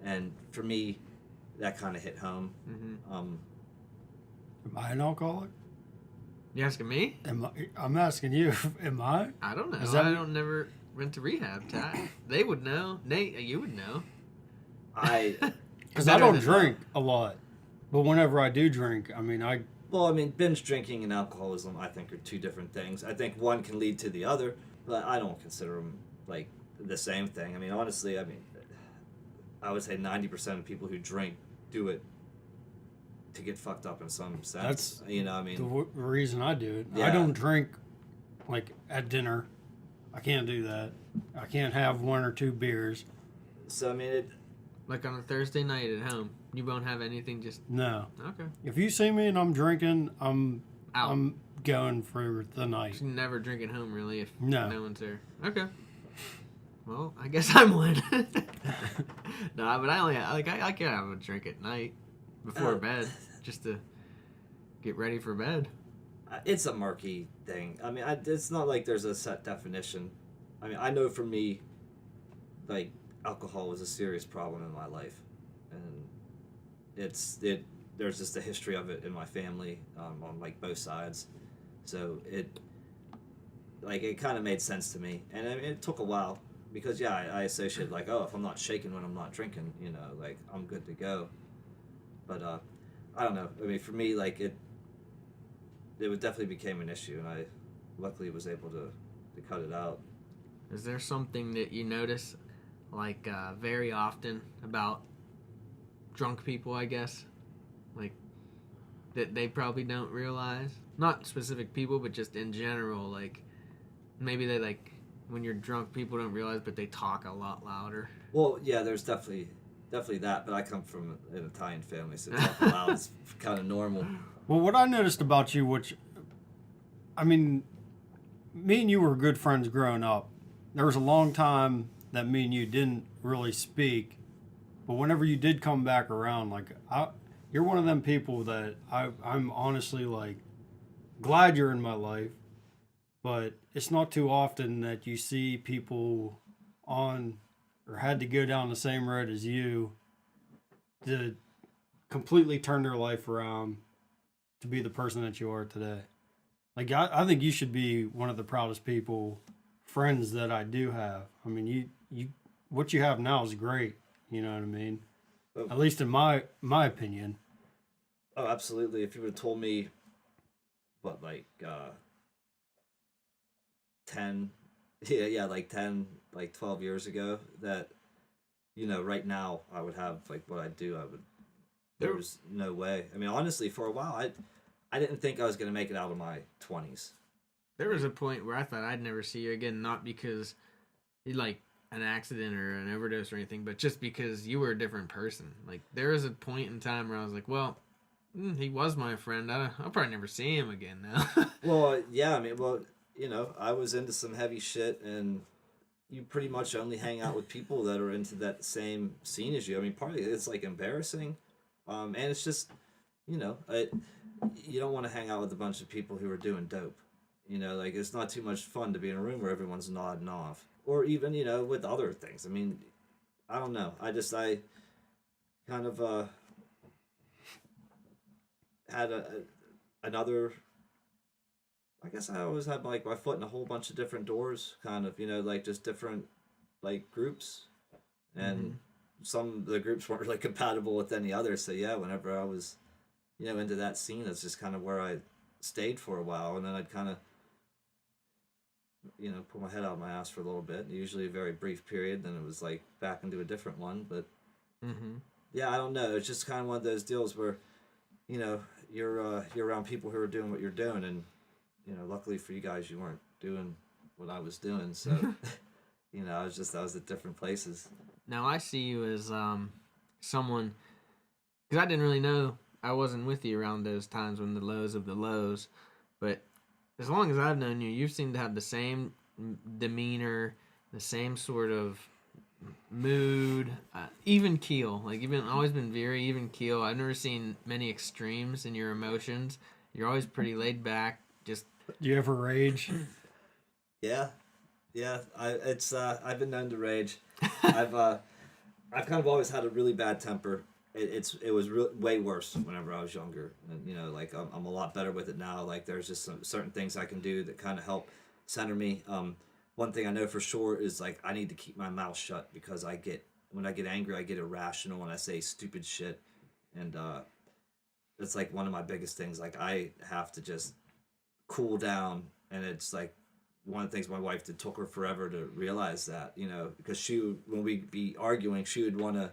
And for me, that kind of hit home. Mm-hmm. Am I an alcoholic? You asking me? I'm asking you. Am I? I don't know. Is that- I don't never went to rehab. They would know. Nate, you would know. I Because I don't drink a lot, but whenever I do drink, I mean, I Well, I mean, binge drinking and alcoholism, I think, are two different things. I think one can lead to the other, but I don't consider them like the same thing. I mean, honestly, I mean, I would say 90% of people who drink do it to get fucked up in some sense. That's you know, I mean, the reason I do it. I Yeah. don't drink like at dinner. I can't do that. I can't have 1 or 2 beers. so I mean, Like on a Thursday night at home, you won't have anything. Just No. okay. If you see me and I'm drinking, I'm Out. going for the night. Just never drink at home, really, if No. no one's there. Okay. Well, I guess I'm one. No, but I can have a drink at night before bed, just to get ready for bed. it's a murky thing. I mean, it's not like there's a set definition. I mean, I know for me, like, alcohol was a serious problem in my life, and there's just a history of it in my family, on like both sides, so it kind of made sense to me, and I mean, it took a while because I associate like, oh, if I'm not shaking when I'm not drinking, like I'm good to go, but I don't know. I mean, for me, like it definitely became an issue, and I luckily was able to cut it out. Is there something that you notice, like, very often about drunk people, I guess? Like, that they probably don't realize? Not specific people, but just in general, like, maybe they, like, when you're drunk, people don't realize, but they talk a lot louder. Well, yeah, there's definitely that, but I come from an Italian family, so talking loud is kind of normal. Well, what I noticed about you, which, I mean, me and you were good friends growing up. There was a long time that me and you didn't really speak, but whenever you did come back around, like, you're one of them people that I'm honestly, like, glad you're in my life, but it's not too often that you see people on or had to go down the same road as you to completely turn their life around to be the person that you are today. Like, I think you should be one of the proudest friends that I do have. I mean, you what you have now is great. You know what I mean? At least in my opinion. Oh, absolutely. If you would have told me, what, like 10, like 10, like 12 years ago, that right now I would have like what I do, there was no way. I mean, honestly, for a while I didn't think I was going to make it out of my 20s. There was a point where I thought I'd never see you again, not because you like an accident or an overdose or anything, but just because you were a different person. Like, there was a point in time where I was like, well, he was my friend. I'll probably never see him again now. Well, yeah, I mean, I was into some heavy shit, and you pretty much only hang out with people that are into that same scene as you. I mean, partly it's like embarrassing, and it's just, you don't want to hang out with a bunch of people who are doing dope. Like, it's not too much fun to be in a room where everyone's nodding off, or even with other things. I mean, I don't know. I kind of had another. I guess I always had like my foot in a whole bunch of different doors, kind of, like just different like groups, and some of the groups weren't really compatible with any others. So yeah, whenever I was, into that scene, that's just kind of where I stayed for a while, and then I'd kind of, pull my head out of my ass for a little bit. Usually a very brief period, then it was like back into a different one. But yeah, I don't know. It's just kind of one of those deals where, you're around people who are doing what you're doing, and luckily for you guys, you weren't doing what I was doing. So, I was at different places. Now I see you as someone, because I didn't really know, I wasn't with you around those times when the lows of the lows, but as long as I've known you, you seem to have the same demeanor, the same sort of mood, even keel. Like, you've always been very even keel. I've never seen many extremes in your emotions. You're always pretty laid back. Just, do you ever rage? Yeah. I've been known to rage. I've kind of always had a really bad temper. It was way worse whenever I was younger, and like I'm a lot better with it now. Like, there's just some certain things I can do that kind of help center me. One thing I know for sure is, like, I need to keep my mouth shut, because when I get angry, I get irrational and I say stupid shit, and it's like one of my biggest things. Like I have to just cool down, and it's like one of the things my wife did, took her forever to realize that, you know, because when we'd be arguing, she would want to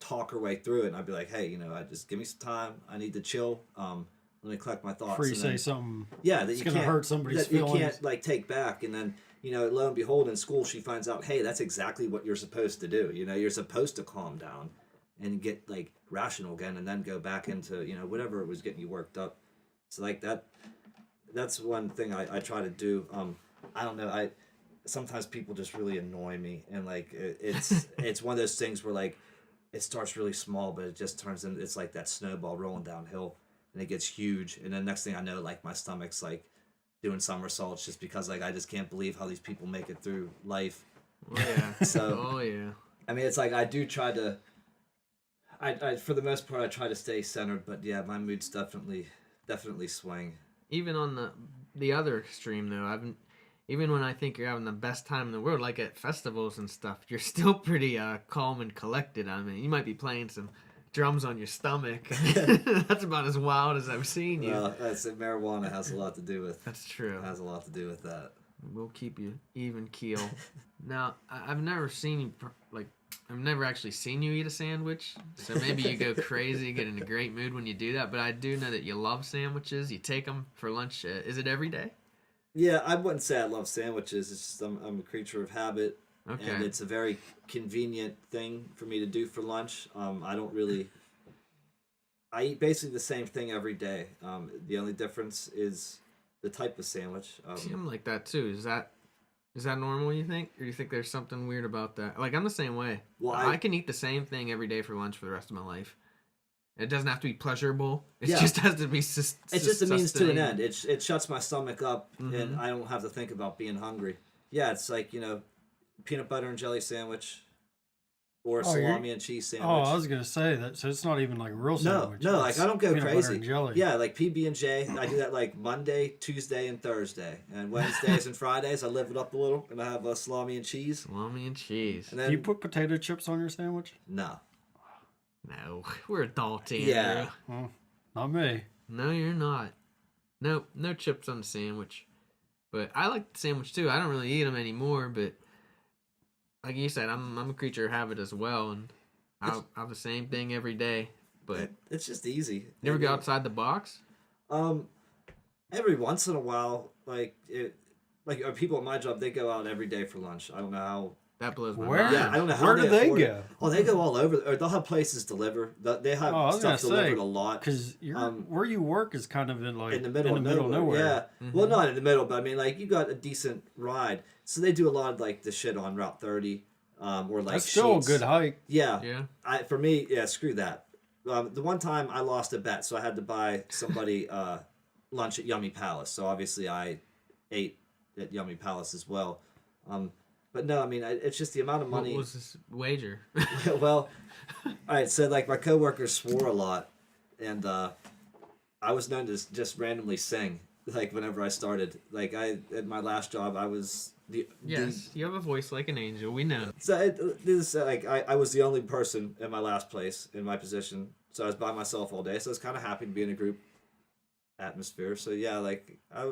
talk her way through it, and I'd be like, hey, you know, I just give me some time. I need to chill. Let me collect my thoughts. Before you say something, yeah, that it's you gonna can't hurt somebody's that you feelings. can't like take back, and then you know, lo and behold, in school she finds out, hey, that's exactly what you're supposed to do. You know, you're supposed to calm down and get like rational again, and then go back into, you know, whatever was getting you worked up. So like that's one thing I try to do. I don't know. Sometimes people just really annoy me, and like it's one of those things where like it starts really small, but it just turns into, it's like that snowball rolling downhill, and it gets huge, and then next thing I know, like my stomach's like doing somersaults just because like I just can't believe how these people make it through life. Oh yeah. So oh yeah. I mean, it's like I do try to. I for the most part I try to stay centered, but yeah, my moods definitely swing. Even on the other extreme though, even when I think you're having the best time in the world, like at festivals and stuff, you're still pretty calm and collected. I mean, you might be playing some drums on your stomach. That's about as wild as I've seen you. Well, that's it. Marijuana has a lot to do with. That's true. Has a lot to do with that. We'll keep you even keel. Now, I've never seen you I've never actually seen you eat a sandwich, so maybe you go crazy, get in a great mood when you do that. But I do know that you love sandwiches. You take them for lunch. Is it every day? Yeah, I wouldn't say I love sandwiches. It's just I'm a creature of habit, Okay. and it's a very convenient thing for me to do for lunch. I don't really. I eat basically the same thing every day. The only difference is the type of sandwich. See, I'm like that too. Is that normal, you think? Or you think there's something weird about that? Like, I'm the same way. Well, I can eat the same thing every day for lunch for the rest of my life. It doesn't have to be pleasurable. It Yeah. just has to be It's just a means to an end. It shuts my stomach up, Mm-hmm. and I don't have to think about being hungry. Yeah, it's like, you know, peanut butter and jelly sandwich, or salami and cheese sandwich. Oh, I was gonna say that. So it's not even like a real sandwich. No, like It's I don't go peanut butter crazy. and jelly. Yeah, like PB&J. I do that like Monday, Tuesday, and Thursday, and Wednesdays and Fridays I live it up a little, and I have salami and cheese. Salami and cheese. And then Do you put potato chips on your sandwich? no. No, we're adults, Andrew. Yeah. Well, not me. No, you're not. Nope, no chips on the sandwich. But I like the sandwich too. I don't really eat them anymore, but like you said, I'm a creature of habit as well, and I have the same thing every day. But It's just easy. you ever go outside the box? Every once in a while, like people at my job, they go out every day for lunch. I don't know how. That blows my Where? mind. Yeah, I don't know how. Where do they afford it. go? Oh, they go all over. Or they'll have places deliver. They have Oh, I was stuff gonna say, delivered a lot. Because where you work is kind of in like In the middle of of nowhere. Yeah. Mm-hmm. Well, not in the middle, but I mean, like, you got a decent ride. So they do a lot of, like, the shit on Route 30. Or, like, That's still Sheets. a good hike. Yeah. Yeah. For me, yeah, screw that. The one time I lost a bet, so I had to buy somebody lunch at Yummy Palace. So obviously I ate at Yummy Palace as well. But no, I mean, it's just the amount of money. What was this wager? Well, all right. So like my coworkers swore a lot, and I was known to just randomly sing. Like whenever I started, like at my last job, I was Yes, you have a voice like an angel. We know. So I was the only person in my last place in my position, so I was by myself all day. So I was kind of happy to be in a group atmosphere. So yeah, like I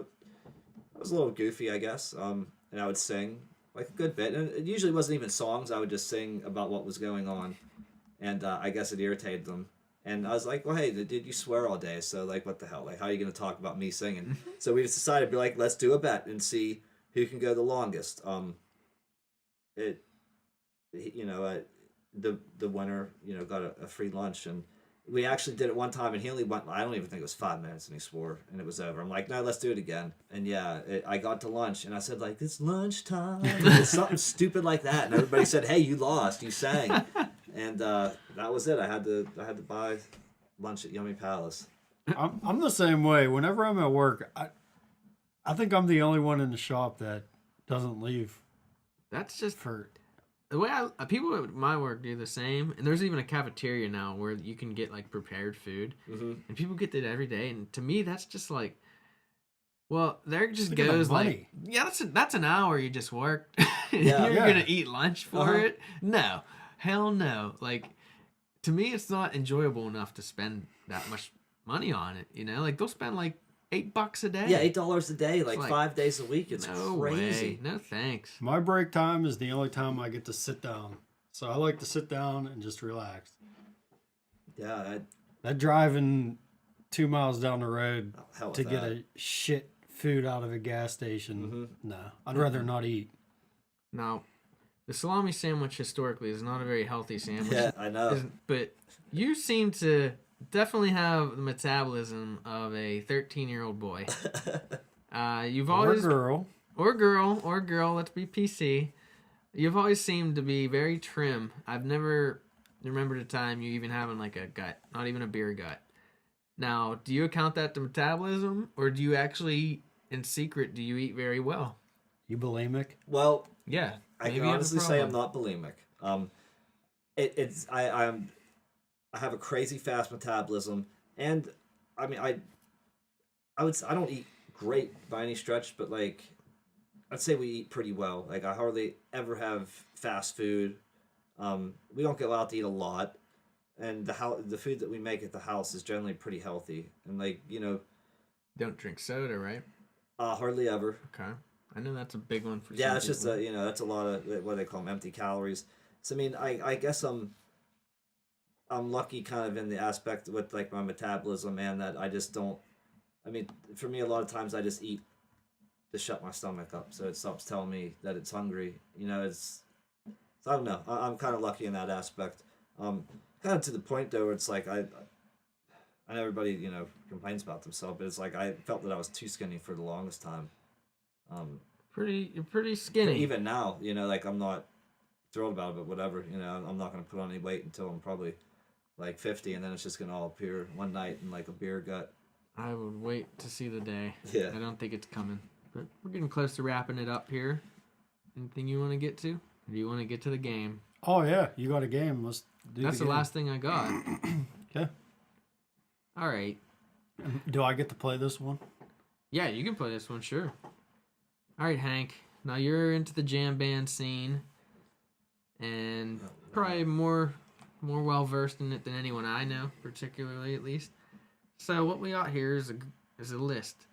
was a little goofy, I guess. And I would sing like a good bit, and it usually wasn't even songs. I would just sing about what was going on, and I guess it irritated them. And I was like, well, hey, did you swear all day? So like, what the hell? Like, how are you gonna talk about me singing? So we just decided to be like, let's do a bet and see who can go the longest. The winner, got a free lunch, and we actually did it one time, and he only went, I don't even think it was 5 minutes, and he swore, and it was over. I'm like, no, let's do it again. And yeah, I got to lunch, and I said, like, it's lunchtime. It's something stupid like that, and everybody said, hey, you lost, you sang. And that was it. I had to buy lunch at Yummy Palace. I'm the same way. Whenever I'm at work, I think I'm the only one in the shop that doesn't leave That's just for. the way people at my work do the same. And there's even a cafeteria now where you can get like prepared food, and people get that every day. And to me, that's just like, well, there just Look at the goes like, money. yeah, that's an hour you just worked. Yeah. You're Yeah. gonna eat lunch for it? No, hell no. Like, to me, it's not enjoyable enough to spend that much money on it. You know, like they'll spend like $8 a day. Yeah, $8 a day, like like, 5 days a week. It's no crazy. way. No thanks. My break time is the only time I get to sit down. So I like to sit down and just relax. Yeah, That driving 2 miles down the road hell with to get that. a shit food out of a gas station, no. I'd rather not eat. Now, the salami sandwich historically is not a very healthy sandwich. Yeah, I know. But you seem to definitely have the metabolism of a 13-year-old boy. You've always Or girl. or girl. Let's be PC. You've always seemed to be very trim. I've never remembered a time you even having like a gut, not even a beer gut. Now, do you account that to metabolism, or do you actually, in secret, do you eat very well? You bulimic? Well, Yeah, I maybe can you have a honestly say I'm problem. not bulimic. I have a crazy fast metabolism, and I mean I don't eat great by any stretch, but like I'd say we eat pretty well. Like I hardly ever have fast food. We don't go out to eat a lot, and the food that we make at the house is generally pretty healthy. And like Don't drink soda, right? hardly ever. Okay, I know that's a big one for Yeah, some it's just people. that's a lot of what they call them empty calories. So I mean, I guess I'm lucky kind of in the aspect with like my metabolism and that I just don't. I mean, for me, a lot of times I just eat to shut my stomach up, so it stops telling me that it's hungry. So I don't know. I'm kind of lucky in that aspect. Kind of to the point though, where it's like I know everybody complains about themselves, but it's like I felt that I was too skinny for the longest time. You're pretty skinny. Even now, like I'm not thrilled about it, but whatever. I'm not going to put on any weight until I'm probably like 50, and then it's just going to all appear one night in like a beer gut. I would wait to see the day. Yeah. I don't think it's coming. But we're getting close to wrapping it up here. Anything you want to get to? Or do you want to get to the game? Oh, yeah. You got a game. Let's do That's the game. last thing I got. Okay. All right. Do I get to play this one? Yeah, you can play this one, sure. All right, Hank. Now you're into the jam band scene, and probably more well versed in it than anyone I know, particularly at least. So what we got here is a list.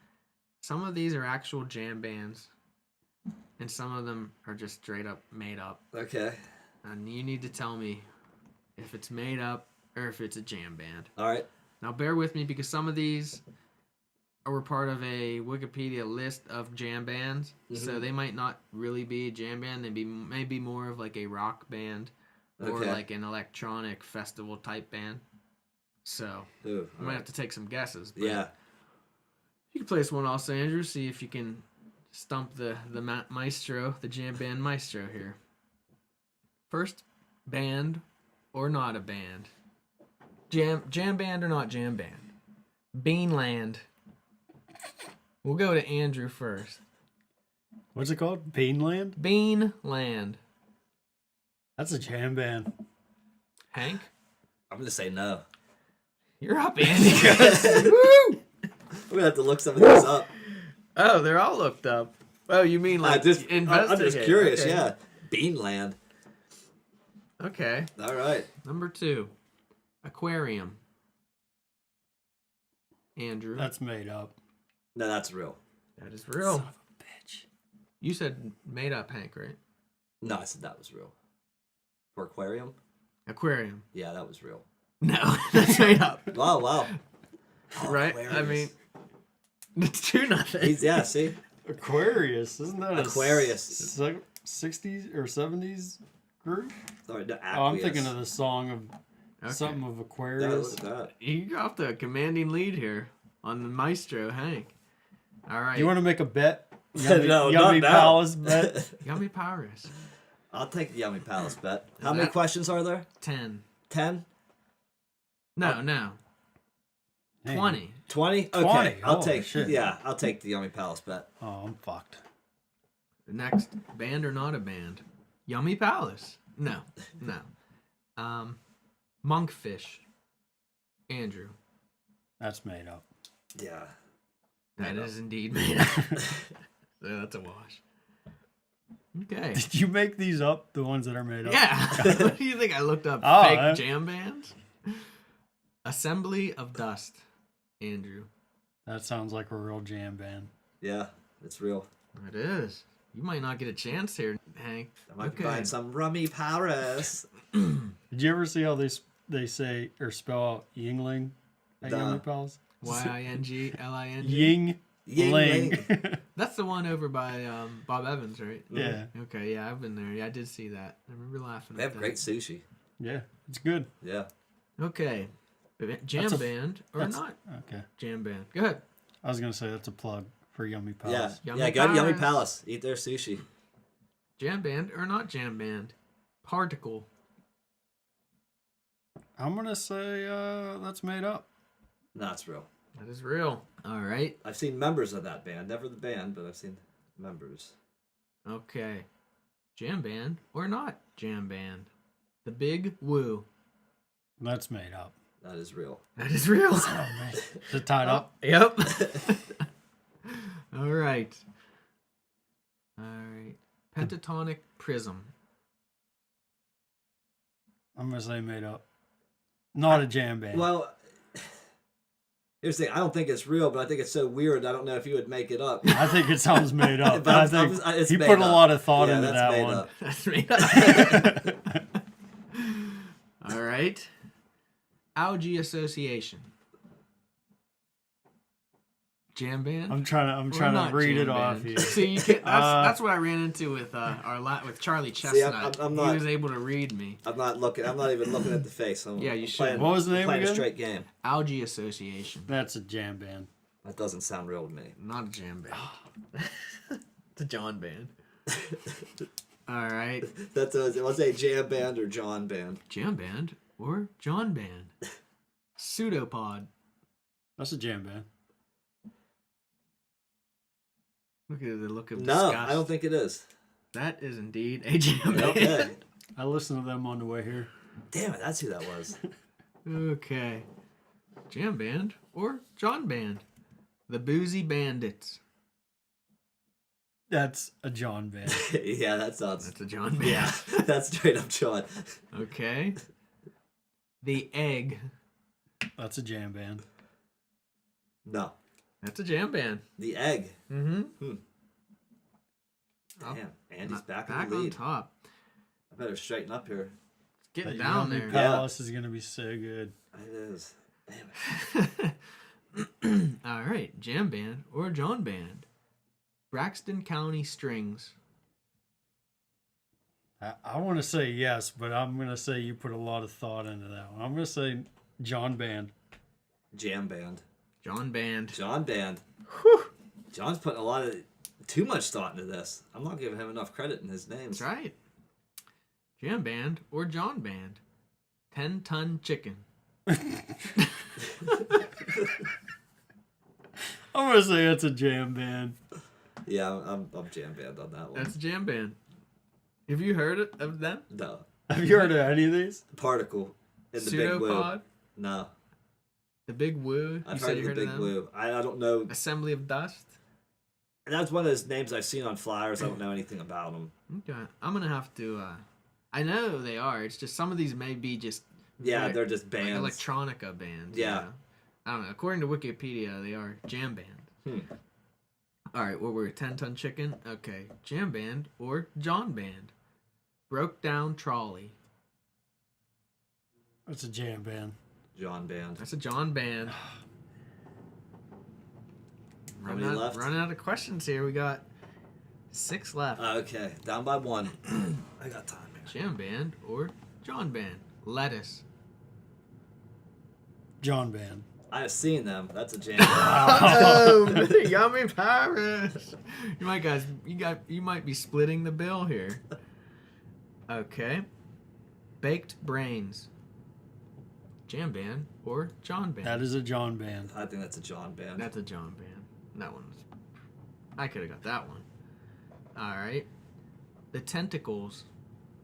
Some of these are actual jam bands, and some of them are just straight up made up. Okay. And you need to tell me if it's made up or if it's a jam band. All right. Now bear with me because some of these were part of a Wikipedia list of jam bands, so they might not really be a jam band. They may be more of like a rock band or like an electronic festival type band. So Ooh, I might have to take some guesses. But Yeah. you can play this one also, Andrew. See if you can stump the maestro, the jam band maestro here. First, band or not a band? Jam band or not jam band? Beanland. We'll go to Andrew first. What's it called? Beanland? Beanland. That's a jam band. Hank? I'm gonna say no. You're up, Andy. Woo! I'm gonna have to look some of these up. Oh, they're all looked up. Oh, you mean like I'm just investigate. curious. Okay. Yeah, Beanland. Okay. All right. Number 2. Aquarium. Andrew. That's made up. No, that's real. That is real. Son of a bitch. You said made up, Hank, right? No, I said that was real. For Aquarium? Aquarium. Yeah, that was real. No, that's made up. Wow, wow. Right? I mean, it's 2-0. Yeah, see? Aquarius. Isn't that Aquarius. a 60s or 70s group? Sorry, no, Oh, I'm Aqueous. thinking of the song of Okay. something of Yeah, Aquarius. look at that. You got off the commanding lead here on the maestro, Hank. All right. You want to make a bet? No, Yummy not now. Palace bet? Yummy Powers. I'll take the Yummy Palace bet. Is How many that- questions are there? 10. 10? No. Hey. 20. 20? Okay. 20. I'll Holy take shit. Yeah, I'll take the Yummy Palace bet. Oh, I'm fucked. The next, band or not a band? Yummy Palace. No. Monkfish. Andrew. That's made up. Yeah. That Made is indeed made up. So that's a wash. Okay. Did you make these up? The ones that are made up? Yeah. What do you think? I looked up Oh, fake I- jam bands? Assembly of Dust. Andrew. That sounds like a real jam band. Yeah, it's real. It is. You might not get a chance here, Hank. I might be buying some rummy Paris. Did you ever see how they say or spell out Yingling at Duh. Yummy Pals? Yingling. Ying Ling. That's the one over by Bob Evans, right? Yeah. Okay, yeah, I've been there. Yeah, I did see that. I remember laughing They at have that. great sushi. Yeah, it's good. Yeah. Okay. Jam band or that's- not Okay. jam band? Go ahead. I was gonna say that's a plug for Yummy Pals. Yeah. Yummy Yeah, go to Yummy Palace. Palace. Eat their sushi. Jam band or not jam band? Particle. I'm gonna say that's made up. No, it's real. That is real. All right. I've seen members of that band. Never the band, but I've seen members. Okay. Jam band or not jam band? The Big Woo. That's made up. That is real. That is real. Is it tied up? Yep. All right. All right. Pentatonic prism. I'm gonna say made up. Not a jam band. Well, here's the thing. I don't think it's real, but I think it's so weird. I don't know if you would make it up. I think it sounds made up. But I think it's he made put a up. lot of thought Yeah, into that's that made one. up. That's me. All right. Algae Association. Jam band. I'm trying to read it off here. See, you can't, that's what I ran into with with Charlie Chestnut. I'm not- He was able to read me. I'm not even looking at the face. Yeah, you should. Playing, What was the name playing again? a straight game. Algae Association. That's a jam band. That doesn't sound real to me. Not a jam band. It's a John band. All right. That's let's say jam band or John band. Jam band or John band. Pseudopod. That's a jam band. Look at the look of No, disgust. I don't think it is. That is indeed a jam band. Okay. I listened to them on the way here. Damn it, that's who that was. Okay. Jam band or John band. The Boozy Bandits. That's a John band. Yeah, that sounds. That's a John band. Yeah, that's straight up John. Okay. The Egg. That's a jam band. No, That's a jam band. the egg. Mm-hmm. Damn, Andy's back Back in the on lead. top. I better straighten up here. Getting That down Yummy there. Palace is gonna be so good. It is. Damn it. All right. Jam band or John band. Braxton County Strings. I want to say yes, but I'm gonna say you put a lot of thought into that one. I'm gonna say John band. Jam band. John band. John band. Whew. John's putting too much thought into this. I'm not giving him enough credit in his names. That's right. Jam band or John band. 10-ton chicken. I'm gonna say it's a jam band. Yeah, I'm jam band on that one. That's a jam band. Have you heard of them? No. Have you heard of any of these? Particle in the Big Woo. Pseudopod. No. The Big Woo. I've You said heard you of heard the of Big them? Woo. I don't know. Assembly of Dust. That's one of those names I've seen on flyers. I don't know anything about them. Okay. I'm gonna have to. I know they are. It's just some of these may be just. Yeah, very- they're just bands. Like electronica bands. Yeah. you know? I don't know. According to Wikipedia, they are jam band. All right, what were 10-ton chicken? Okay, jam band or John band. Broke down trolley. It's a jam band. John band. That's a John band. How many left? Running out of questions here. We got 6 left. Okay, down by 1. I got time. Jam band or John band. Lettuce. John band. I have seen them. That's a jam band. Oh, yummy Paris. You might be splitting the bill here. Okay. Baked brains. Jam band or John band. That is a John band. I think that's a John band. That's a John band. That one's. I could have got that one. All right. The Tentacles.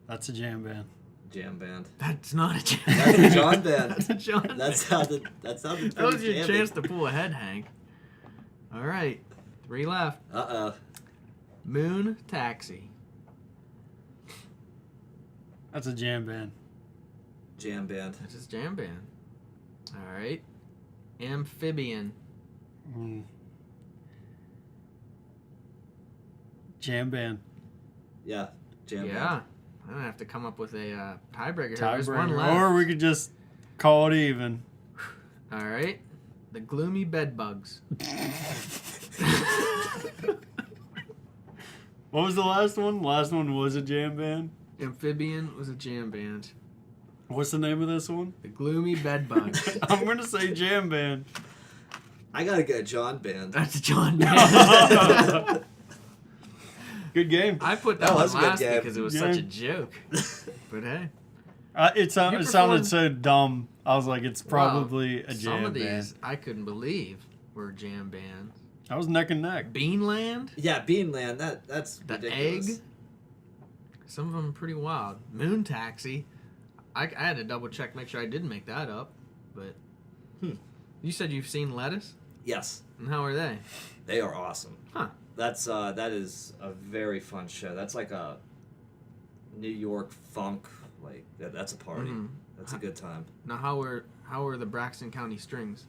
That's a jam band. Jam band. That's not a John. That's a John band. That's a John. That sounded pretty That was your jammy. chance to pull ahead, Hank. All right. 3 left. Uh-oh. Moon Taxi. That's a jam band. Jam band. That's his jam band. All right. Amphibian. Jam band. Yeah, jam Yeah. band. I'm gonna have to come up with a tiebreaker. There's one Tiebreaker. left. Or we could just call it even. All right. The Gloomy Bedbugs. What was the last one? Last one was a jam band. Amphibian was a jam band. What's the name of this one? The Gloomy Bedbugs. I'm gonna say jam band. I gotta go John band. That's a John band. Good game. I put That that one was a good last game. because it was Yeah. such a joke. But hey. It sounded performed- so dumb. I was like, it's probably a Some jam of these band. I couldn't believe were jam bands. That was neck and neck. Beanland? Yeah, Beanland. That's The ridiculous. Egg? Some of them are pretty wild. Moon Taxi. I had to double check, make sure I didn't make that up. But you said you've seen Lettuce? Yes, And how are they? they are awesome. Huh. That is a very fun show. That's like a New York funk. Like that's a party. Mhm. That's a good time. Now how are the Braxton County Strings?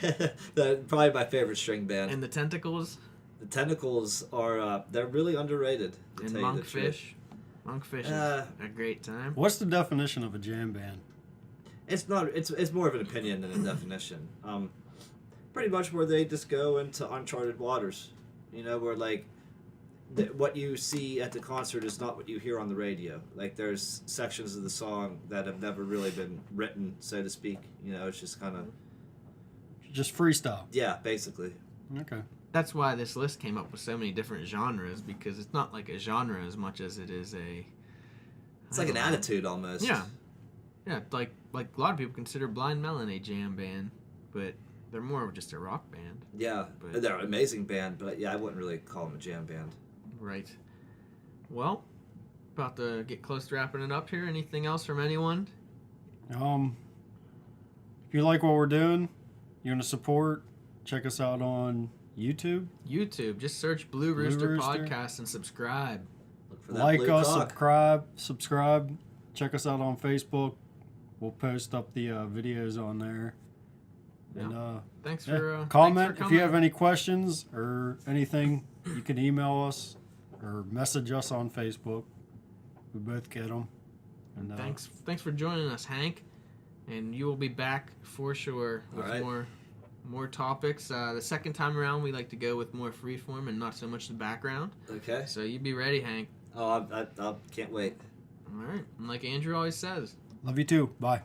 Probably my favorite string band. And the Tentacles? The Tentacles are they're really underrated. To And tell you the truth. Monkfish? Monkfish is Uh, a great time. What's the definition of a jam band? It's not. It's more of an opinion than a definition. Pretty much where they just go into uncharted waters. You know, where like what you see at the concert is not what you hear on the radio. Like there's sections of the song that have never really been written, so to speak. You know, it's just kind of Just freestyle. yeah, basically. Okay. That's why this list came up with so many different genres, because it's not like a genre as much as it is a... It's like an I don't know. attitude almost. Yeah. Yeah, like a lot of people consider Blind Melon a jam band, but they're more of just a rock band. Yeah, But- they're an amazing band, but yeah, I wouldn't really call them a jam band. Right. Well, about to get close to wrapping it up here. Anything else from anyone? If you like what we're doing, you want to support, check us out on YouTube. YouTube. Just search Blue Blue Rooster Rooster. Podcast and subscribe. Look for that Like blue us, cock. subscribe. Check us out on Facebook. We'll post up the videos on there. And Thanks yeah. for comment thanks for if you have coming. any questions or anything. You can email us or message us on Facebook. We both get them. And Thanks for joining us, Hank. And you will be back for sure with All right. more topics. The second time around, we like to go with more freeform and not so much the background. Okay. So you be ready, Hank. Oh, I can't wait. All right. And like Andrew always says, Love you too. Bye.